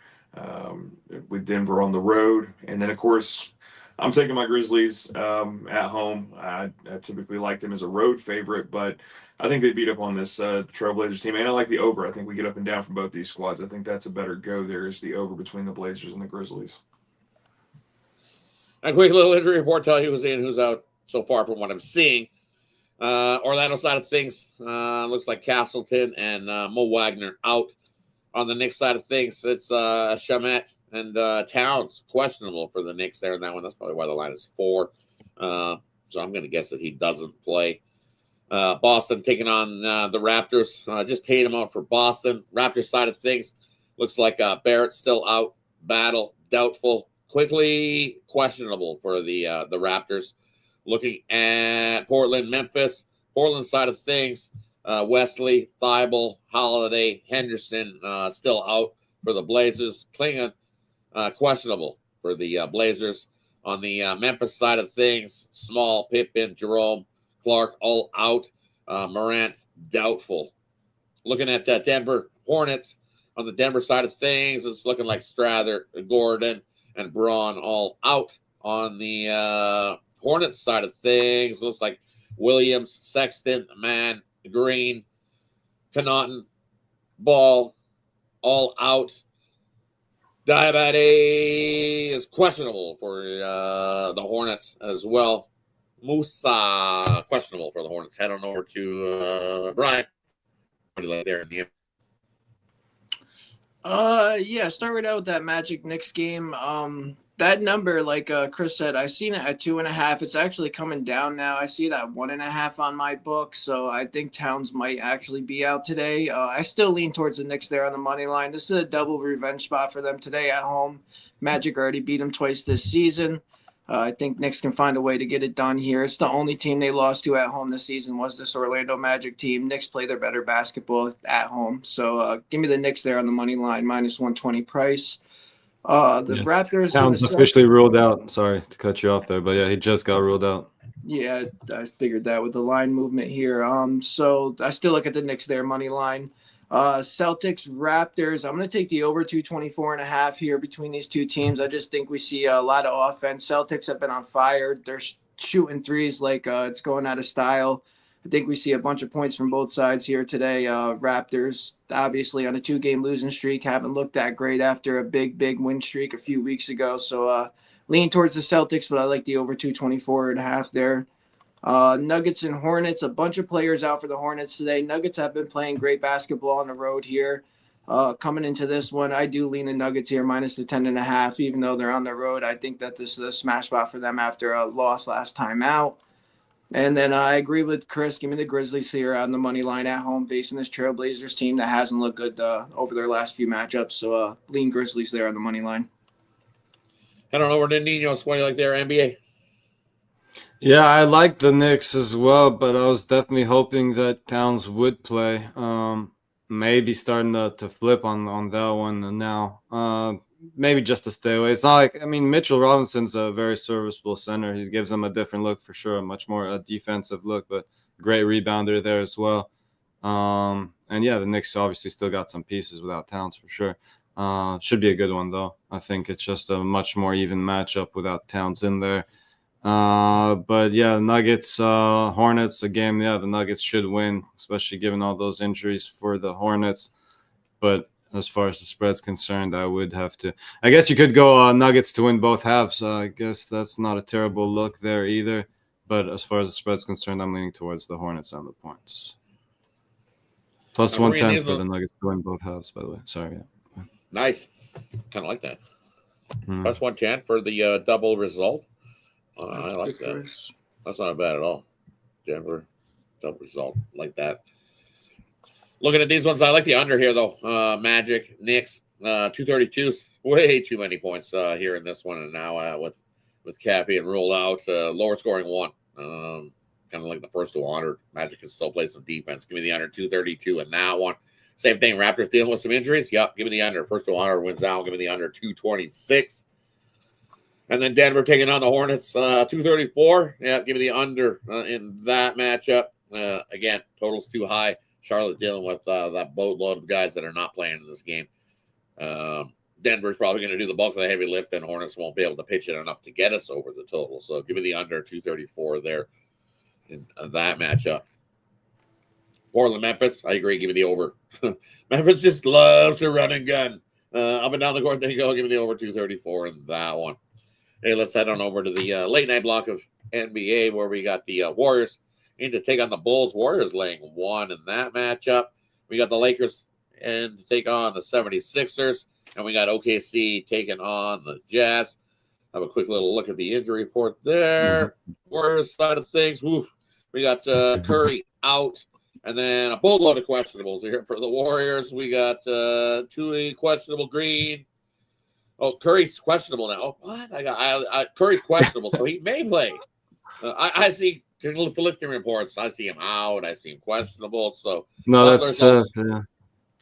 with Denver on the road. And then of course I'm taking my Grizzlies at home. I typically like them as a road favorite, but I think they beat up on this Trailblazers team, and I like the over. I think we get up and down from both these squads. I think that's a better go there is the over between the Blazers and the Grizzlies. A quick little injury report, tell you who's in, who's out so far from what I'm seeing. Orlando side of things, looks like Castleton and Mo Wagner out. On the Knicks side of things, it's Shamet and Towns questionable for the Knicks there in that one. That's probably why the line is 4. So I'm going to guess that he doesn't play. Boston taking on the Raptors. Just Tatum out for Boston. Raptors side of things, looks like Barrett still out. Battle doubtful. Quickly questionable for the Raptors. Looking at Portland, Memphis. Portland side of things, Wesley, Thibault, Holiday, Henderson still out for the Blazers. Klingon questionable for the Blazers. On the Memphis side of things, Small, Pippen, Jerome, Clark all out. Morant doubtful. Looking at Denver Hornets. On the Denver side of things, it's looking like Strather, Gordon, and Braun all out. On the Hornets side of things, looks like Williams, Sexton, Mann, Green, Connaughton, Ball, all out. Diabate is questionable for the Hornets as well. Musa questionable for the Hornets. Head on over to Brian. What do you like there in the end? Yeah, start right out with that Magic Knicks game. that number, like Chris said, I seen it at 2.5. It's actually coming down now. I see it at 1.5 on my book. So I think Towns might actually be out today. I still lean towards the Knicks there on the money line. This is a double revenge spot for them today at home. Magic already beat them twice this season. I think Knicks can find a way to get it done here. It's the only team they lost to at home this season was this Orlando Magic team. Knicks play their better basketball at home. So give me the Knicks there on the money line, minus 120 price. The Yeah. Raptors. Towns officially ruled out. Sorry to cut you off there, but yeah, he just got ruled out. Yeah, I figured that with the line movement here. So I still look at the Knicks there, money line. Celtics, Raptors. I'm going to take the over 224.5 here between these two teams. I just think we see a lot of offense. Celtics have been on fire. They're shooting threes like it's going out of style. I think we see a bunch of points from both sides here today. Raptors, obviously, on a 2-game losing streak, haven't looked that great after a big win streak a few weeks ago. So lean towards the Celtics, but I like the over 224.5 there. Nuggets and Hornets, a bunch of players out for the Hornets today. Nuggets have been playing great basketball on the road here. Coming into this one, I do lean the Nuggets here, minus the 10.5, even though they're on the road. I think that this is a smash spot for them after a loss last time out. And then I agree with Chris. Give me the Grizzlies here on the money line at home facing this Trailblazers team that hasn't looked good over their last few matchups. So lean Grizzlies there on the money line. I don't know where the Ninos, what do you like there, NBA? Yeah, I like the Knicks as well, but I was definitely hoping that Towns would play. Maybe starting to flip on that one now. Maybe just to stay away. It's not like, I mean, Mitchell Robinson's a very serviceable center. He gives them a different look for sure, a much more defensive look, but great rebounder there as well. And yeah, the Knicks obviously still got some pieces without Towns for sure. Should be a good one though. I think it's just a much more even matchup without Towns in there. But yeah, Nuggets, Hornets, a game, yeah, the Nuggets should win, especially given all those injuries for the Hornets. But as far as the spread's concerned, I would have to. I guess you could go Nuggets to win both halves. I guess that's not a terrible look there either. But as far as the spread's concerned, I'm leaning towards the Hornets on the points. Plus 110 for the Nuggets to win both halves, by the way. Sorry. Yeah. Nice. Kind of like that. Plus 110 for the double result. I like that. That's not bad at all. Denver, double result like that. Looking at these ones, I like the under here, though. Magic, Knicks, 232. Way too many points here in this one. And now with Cap being ruled out, lower scoring one. Kind of like the first to 100. Magic can still play some defense. Give me the under 232 in that one. Same thing. Raptors dealing with some injuries. Yep. Give me the under. First to 100 wins out. Give me the under 226. And then Denver taking on the Hornets, 234. Yeah, give me the under in that matchup. Again, total's too high. Charlotte dealing with that boatload of guys that are not playing in this game. Denver's probably going to do the bulk of the heavy lift, and Hornets won't be able to pitch it enough to get us over the total. So give me the under 234 there in that matchup. Portland, Memphis, I agree. Give me the over. Memphis just loves to run and gun. Up and down the court, they go. Give me the over 234 in that one. Hey, let's head on over to the late night block of NBA where we got the Warriors in to take on the Bulls. Warriors laying 1 in that matchup. We got the Lakers in to take on the 76ers. And we got OKC taking on the Jazz. Have a quick little look at the injury report there. Warriors side of things. Woo. We got Curry out. And then a boatload of questionables here for the Warriors. We got Tui questionable, Green. Oh, Curry's questionable now. Oh, what? Curry's questionable, so he may play. I see conflicting reports. I see him out. I see him questionable. So no, that's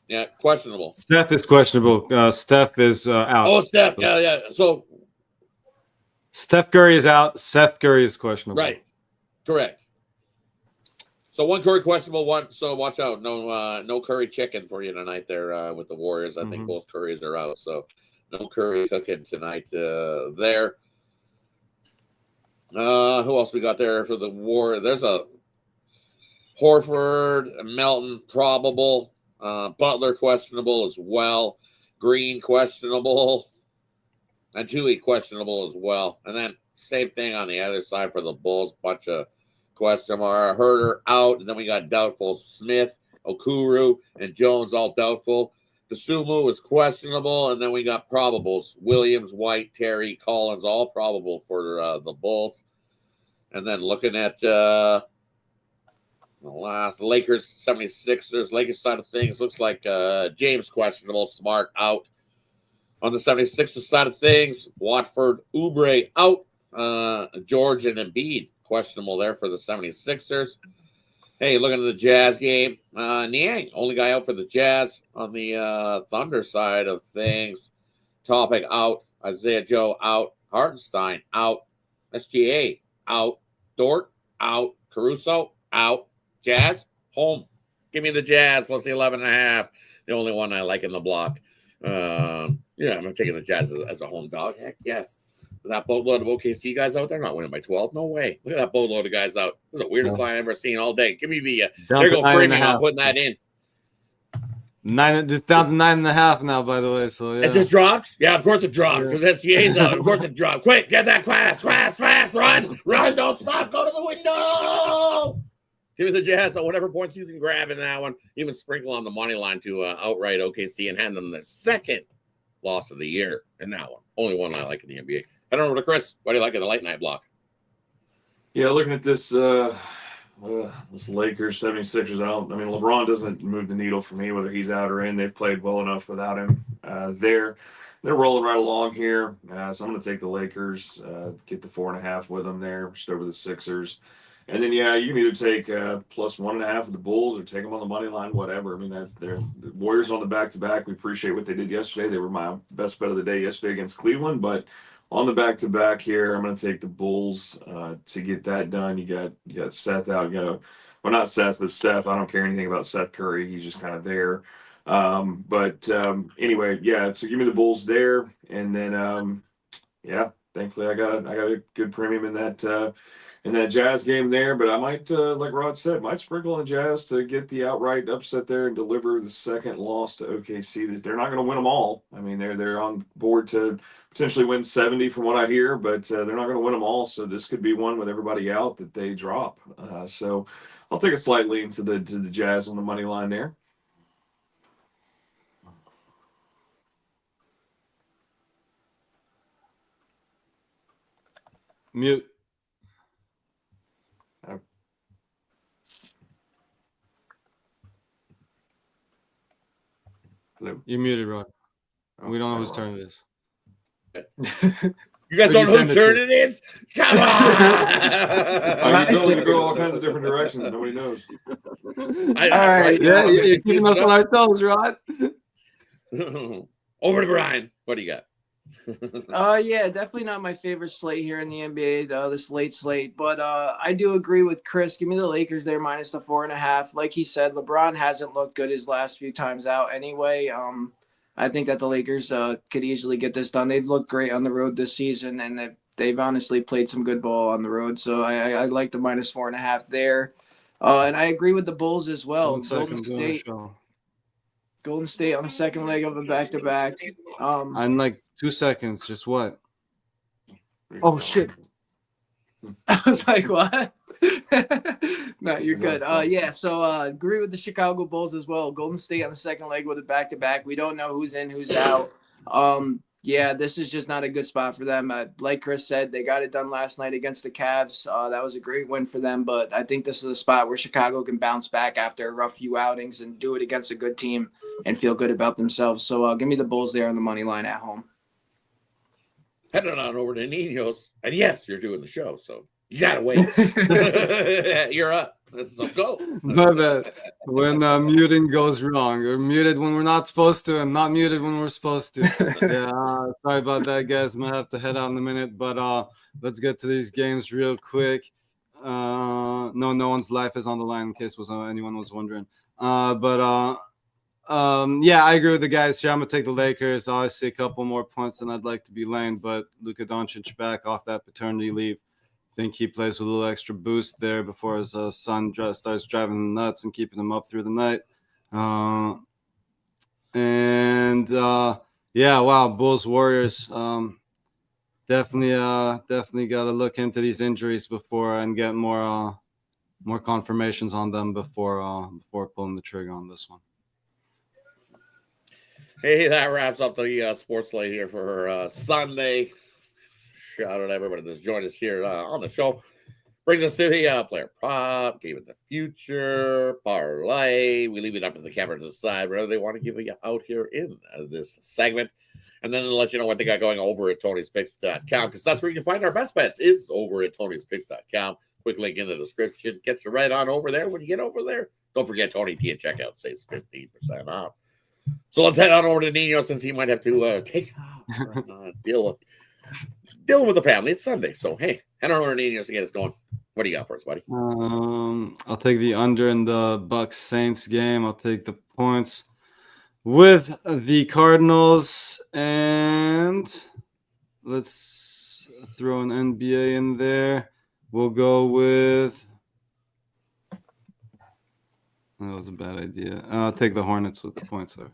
yeah, questionable. Steph is questionable. Steph is out. Oh, Steph. Yeah. So Steph Curry is out. Seth Curry is questionable. Right. Correct. So one Curry questionable, one. So watch out. No Curry chicken for you tonight there with the Warriors. I think both Currys are out. So no Curry cooking tonight there. Who else we got there for the war? There's a Horford, Melton probable, Butler questionable as well, Green questionable, and Tui questionable as well. And then same thing on the other side for the Bulls, bunch of question mark. Herder out, and then we got doubtful Smith, Okuru, and Jones all doubtful. DeSumo is questionable, and then we got probables. Williams, White, Terry, Collins, all probable for the Bulls. And then looking at the last Lakers, 76ers, Lakers side of things, looks like James questionable, Smart out. On the 76ers side of things, Watford, Oubre out. George and Embiid questionable there for the 76ers. Hey, looking at the Jazz game, Niang, only guy out for the Jazz. On the Thunder side of things, Topic out, Isaiah Joe out, Hartenstein out, SGA out, Dort out, Caruso out, Jazz home. Give me the Jazz plus the 11.5. The only one I like in the block. I'm taking the Jazz as a home dog. Heck yes. That boatload of OKC guys out there not winning by 12. No way. Look at that boatload of guys out. This is the weirdest line I've ever seen all day. Give me the there go framing. I'm putting that in. Just down to 9.5 now, by the way. So yeah. It just dropped? Yeah, of course it dropped because SGA's out. Of course it dropped. Quick, get that fast, run, don't stop, go to the window. Give me the Jazz at whatever points you can grab in that one. Even sprinkle on the money line to outright OKC and hand them their second loss of the year in that one. Only one I like in the NBA. I don't know to Chris. What do you like in the late night block? Yeah, looking at this Lakers 76ers, LeBron doesn't move the needle for me whether he's out or in. They've played well enough without him. They're rolling right along here. So I'm going to take the Lakers, get the 4.5 with them there, just over the Sixers. And then, you can either take plus 1.5 of the Bulls or take them on the money line, whatever. I mean, they're the Warriors on the back-to-back. We appreciate what they did yesterday. They were my best bet of the day yesterday against Cleveland. But on the back-to-back here, I'm going to take the Bulls to get that done. You got Seth out. Not Seth, but Steph. I don't care anything about Seth Curry. He's just kind of there. Anyway, so give me the Bulls there. And then, thankfully I got a good premium in that Jazz game there, but I might, like Rod said, might sprinkle on Jazz to get the outright upset there and deliver the second loss to OKC. They're not going to win them all. I mean, they're on board to potentially win 70 from what I hear, but they're not going to win them all. So this could be one with everybody out that they drop. So I'll take a slight lean to the Jazz on the money line there. Mute. You're muted, Rod. We don't know whose turn it is. You guys don't know whose turn it is? Come on! You're going to go all kinds of different directions. Nobody knows. All right. Yeah, you're keeping us on our toes, Rod. Over to Brian. What do you got? Definitely not my favorite slate here in the NBA, this late slate. But I do agree with Chris. Give me the Lakers there minus the 4.5. Like he said, LeBron hasn't looked good his last few times out anyway. I think that the Lakers could easily get this done. They've looked great on the road this season, and they've honestly played some good ball on the road. So I like the minus 4.5 there. And I agree with the Bulls as well. Golden State on the second leg of a back-to-back. I'm like 2 seconds. Just what? Oh, shit. I was like, what? No, you're good. So agree with the Chicago Bulls as well. Golden State on the second leg with a back-to-back. We don't know who's in, who's out. This is just not a good spot for them. Like Chris said, they got it done last night against the Cavs. That was a great win for them, but I think this is a spot where Chicago can bounce back after a rough few outings and do it against a good team and feel good about themselves. So give me the Bulls there on the money line at home. Heading on over to Nino's. And yes, you're doing the show, so you got to wait. You're up. So go. My bad. When muting goes wrong. We're muted when we're not supposed to and not muted when we're supposed to. Sorry about that, guys. Might have to head out in a minute, but let's get to these games real quick. No one's life is on the line in case anyone was wondering. I agree with the guys here. I'm going to take the Lakers. Obviously, a couple more points than I'd like to be laying, but Luka Doncic back off that paternity leave. I think he plays with a little extra boost there before his son starts driving him nuts and keeping him up through the night. Bulls Warriors. Definitely got to look into these injuries before and get more confirmations on them before pulling the trigger on this one. Hey, that wraps up the sports slate here for Sunday. Shout out to everybody that's joined us here on the show. Brings us to the player prop, game of the future, parlay. We leave it up to the camera to decide whether they want to give you out here in this segment. And then let you know what they got going over at Tony'sPicks.com, because that's where you can find our best bets is over at Tony'sPicks.com. Quick link in the description. Get you right on over there. When you get over there, don't forget Tony T at checkout. Saves 15% off. So let's head on over to Nino, since he might have to take off, dealing with the family. It's Sunday, so hey, head on over to Nino to get us going. What do you got for us, buddy? I'll take the under in the Bucks Saints game. I'll take the points with the Cardinals, and let's throw an NBA in there. We'll go with. That was a bad idea. I'll take the Hornets with the points there.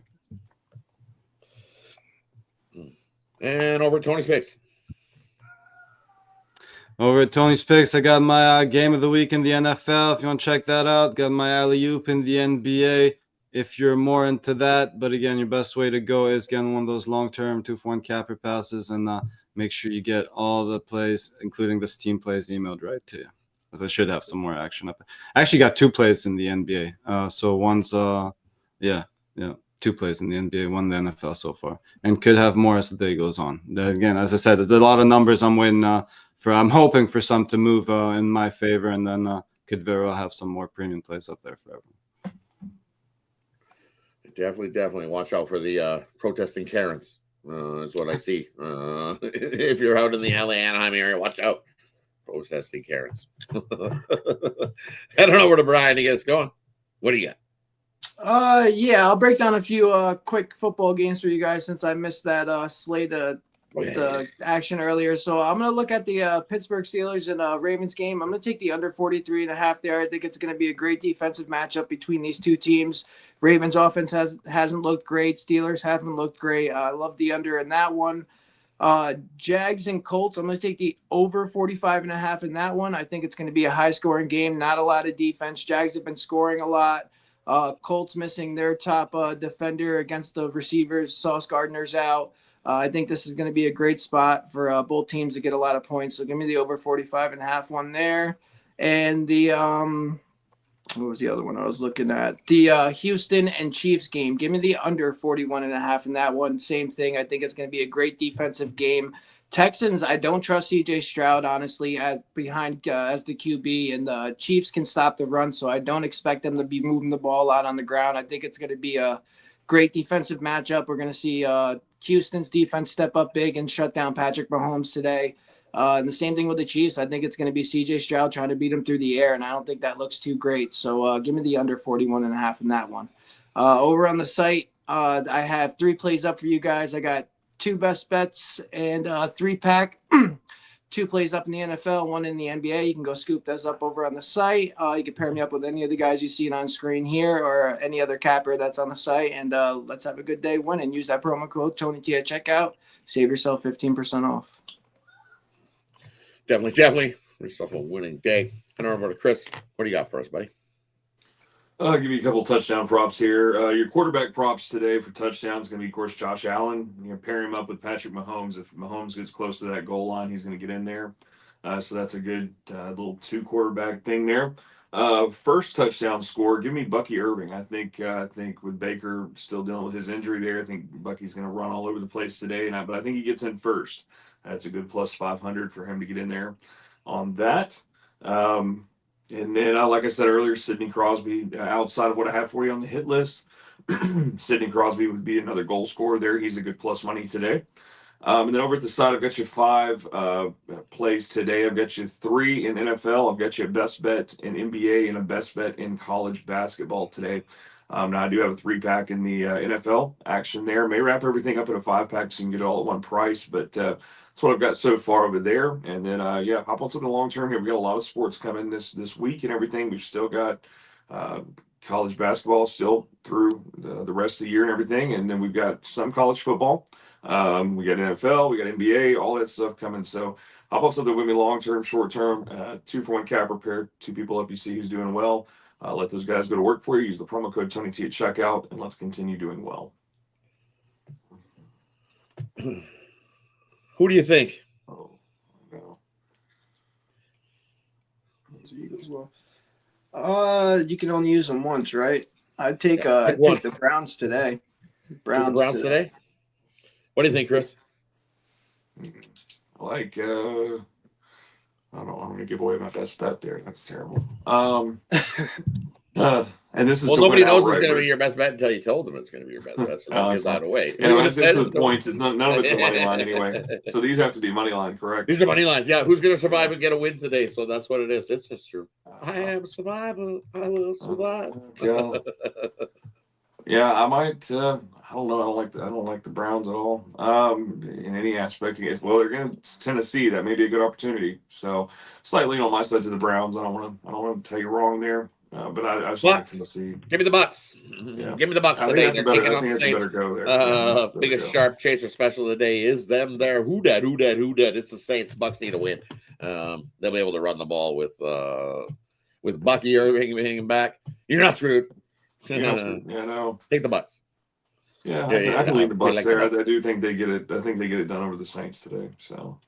And over at Tony's Picks. Over at Tony's Picks, I got my game of the week in the NFL. If you want to check that out, got my alley-oop in the NBA. If you're more into that, but again, your best way to go is getting one of those long-term 2-for-1 capper passes, and make sure you get all the plays, including this team plays, emailed right to you. Because I should have some more action up. I actually got 2 plays in the NBA. So one's, 2 plays in the NBA, 1 in the NFL so far, and could have more as the day goes on. Again, as I said, there's a lot of numbers I'm waiting for. I'm hoping for some to move in my favor, and then could very well have some more premium plays up there for everyone. Definitely watch out for the protesting Karens. Is what I see. If you're out in the LA Anaheim area, watch out. Protesting Karens. Head on over to Brian to get us going. What do you got? Yeah, I'll break down a few quick football games for you guys, since I missed that slate with the action earlier. So I'm going to look at the Pittsburgh Steelers and Ravens game. I'm going to take the under 43.5 there. I think it's going to be a great defensive matchup between these two teams. Ravens offense hasn't looked great. Steelers haven't looked great. I love the under in that one. Jags and Colts, I'm going to take the over 45.5 in that one. I think it's going to be a high-scoring game, not a lot of defense. Jags have been scoring a lot. Colts missing their top defender against the receivers. Sauce Gardner's out. I think this is going to be a great spot for both teams to get a lot of points. So give me the over 45.5 one there. And the what was the other one I was looking at? The Houston and Chiefs game. Give me the under 41.5 in that one. Same thing. I think it's going to be a great defensive game. Texans, I don't trust CJ Stroud, honestly, behind as the QB, and the Chiefs can stop the run, so I don't expect them to be moving the ball out on the ground. I think it's going to be a great defensive matchup. We're going to see Houston's defense step up big and shut down Patrick Mahomes today. And the same thing with the Chiefs. I think it's going to be CJ Stroud trying to beat him through the air, and I don't think that looks too great. So give me the under 41.5 in that one. Over on the site, I have 3 plays up for you guys. I got 2 best bets and 3-pack. 2 plays up in the NFL, 1 in the NBA. You can go scoop those up over on the site. You can pair me up with any of the guys you see on screen here, or any other capper that's on the site. And let's have a good day winning. Use that promo code TonyT at checkout. Save yourself 15% off. Definitely. Yourself a winning day. And over to Chris. What do you got for us, buddy? I'll give you a couple touchdown props here. Your quarterback props today for touchdowns is going to be, of course, Josh Allen. You're going to pair him up with Patrick Mahomes. If Mahomes gets close to that goal line, he's going to get in there. So that's a good little 2-quarterback thing there. First touchdown score, give me Bucky Irving. I think with Baker still dealing with his injury there, I think Bucky's going to run all over the place today. But I think he gets in first. That's a good plus 500 for him to get in there on that. And then, like I said earlier, Sidney Crosby, outside of what I have for you on the hit list, Sidney Crosby would be another goal scorer there. He's a good plus money today. And then over at the side, I've got you 5 plays today. I've got you 3 in NFL. I've got you a best bet in NBA and a best bet in college basketball today. Now, I do have a 3-pack in the NFL action there. May wrap everything up in a 5-pack so you can get it all at one price, but that's what I've got so far over there. And then, hop on something long term here. We got a lot of sports coming this week and everything. We've still got college basketball still through the rest of the year and everything. And then we've got some college football. We got NFL, we got NBA, all that stuff coming. So hop on something with me long term, short term, 2-for-1 capper pair, 2 people up you see who's doing well. Let those guys go to work for you. Use the promo code TonyT at checkout, and let's continue doing well. Who do you think? Oh, no. Eagles will. You can only use them once, right? I'd take pick one. take the Browns today. Take the Browns today? What do you think, Chris? Like, I don't know. I'm going to give away my best bet there. That's terrible. And this is to nobody win knows outright, it's going to be your best bet until you told them it's going to be your best bet. So don't give that away. Yeah, that's the point. It's none of it's a money line anyway. So these have to be money line, correct? These are money lines. Yeah, who's going to survive and get a win today? So that's what it is. It's just true. I am a survivor. I will survive. Yeah, I might. I don't know. I don't like the Browns at all. In any aspect against. Well, they're against Tennessee. That may be a good opportunity. So slightly on my side to the Browns. I don't want to tell you wrong there. But I just like Tennessee. Give me the Bucks. Yeah. Give me the Bucks today. They're taking on the Saints. Biggest sharp chaser special of the day is them there. Who dat? It's the Saints. Bucks need a win. They'll be able to run the ball with Bucky hanging back. You're not screwed. Yeah, no. Take the Bucks. Yeah, I can leave the Bucks there. I do think they get it. I think they get it done over the Saints today. So,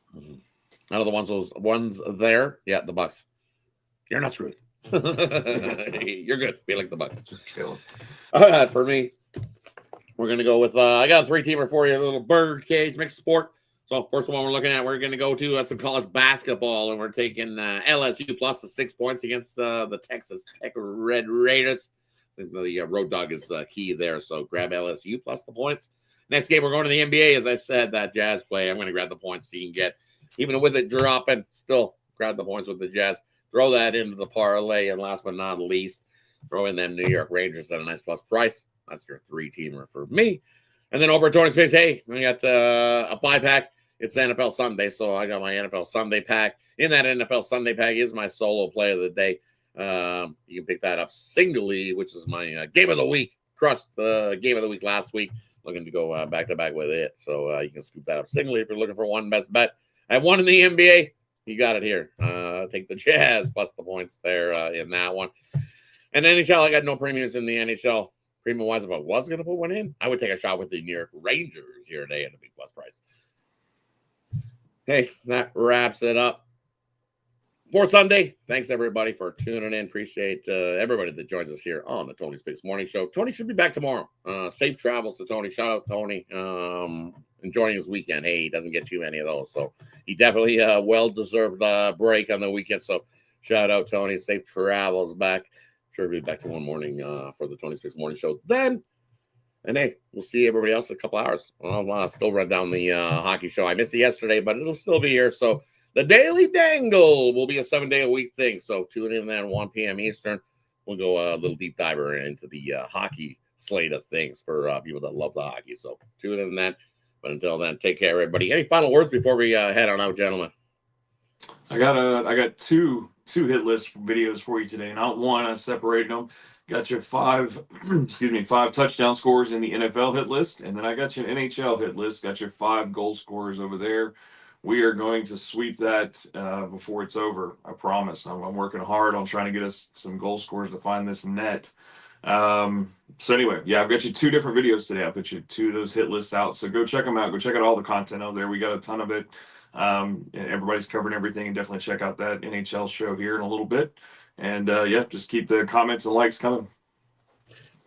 out of those ones there, yeah, the Bucks. You're not screwed. You're good. Be like the Bucks. All right, for me, we're gonna go with. I got a 3-teamer for you. A little bird cage mixed sport. So first one we're looking at, we're gonna go to some college basketball, and we're taking LSU plus the 6 points against the Texas Tech Red Raiders. The road dog is key there, so grab LSU plus the points. Next game, we're going to the NBA. As I said, that Jazz play, I'm going to grab the points so you can get, even with it dropping, still grab the points with the Jazz. Throw that into the parlay, and last but not least, throw in them New York Rangers at a nice plus price. That's your 3-teamer for me. And then over at Tony's Picks, hey, we got a 5-pack. It's NFL Sunday, so I got my NFL Sunday pack. In that NFL Sunday pack is my solo play of the day. You can pick that up singly, which is my game of the week. Crushed the game of the week last week. Looking to go back to back with it. So you can scoop that up singly if you're looking for one best bet. I have one in the NBA. You got it here. Take the Jazz plus the points there in that one. And NHL, I got no premiums in the NHL. Premium wise, if I was going to put one in, I would take a shot with the New York Rangers here today at a big plus price. Hey, that wraps it up for Sunday. Thanks everybody for tuning in. Appreciate everybody that joins us here on the Tony's Picks Morning Show. Tony should be back tomorrow. Safe travels to Tony. Shout out Tony. Enjoying his weekend. Hey, he doesn't get too many of those, so he definitely well-deserved break on the weekend. So shout out Tony. Safe travels back. Sure he'll be back tomorrow morning for the Tony's Picks Morning Show. Then, and hey, we'll see everybody else in a couple hours. I'll still run down the hockey show. I missed it yesterday, but it'll still be here. So the Daily Dangle will be a 7-day-a-week thing. So tune in at 1 p.m. Eastern. We'll go a little deep diver into the hockey slate of things for people that love the hockey. So tune in that. But until then, take care, everybody. Any final words before we head on out, gentlemen? I got two hit list videos for you today. Not one. I separated them. Got your 5 touchdown scores in the NFL hit list, and then I got you an NHL hit list. Got your 5 goal scorers over there. We are going to sweep that before it's over. I promise. I'm working hard on trying to get us some goal scorers to find this net. So anyway, yeah, I've got you 2 different videos today. I put you 2 of those hit lists out. So go check them out. Go check out all the content out there. We got a ton of it. Everybody's covering everything, and definitely check out that NHL show here in a little bit. And yeah, just keep the comments and likes coming.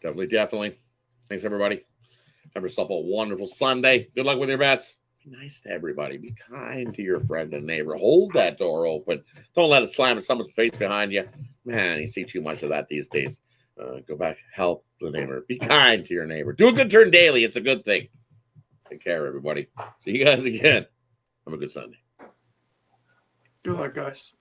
Definitely. Thanks, everybody. Have yourself a wonderful Sunday. Good luck with your bets. Be nice to everybody. Be kind to your friend and neighbor. Hold that door open. Don't let it slam in someone's face behind you. Man, you see too much of that these days. Go back. Help the neighbor. Be kind to your neighbor. Do a good turn daily. It's a good thing. Take care, everybody. See you guys again. Have a good Sunday. Good luck, guys.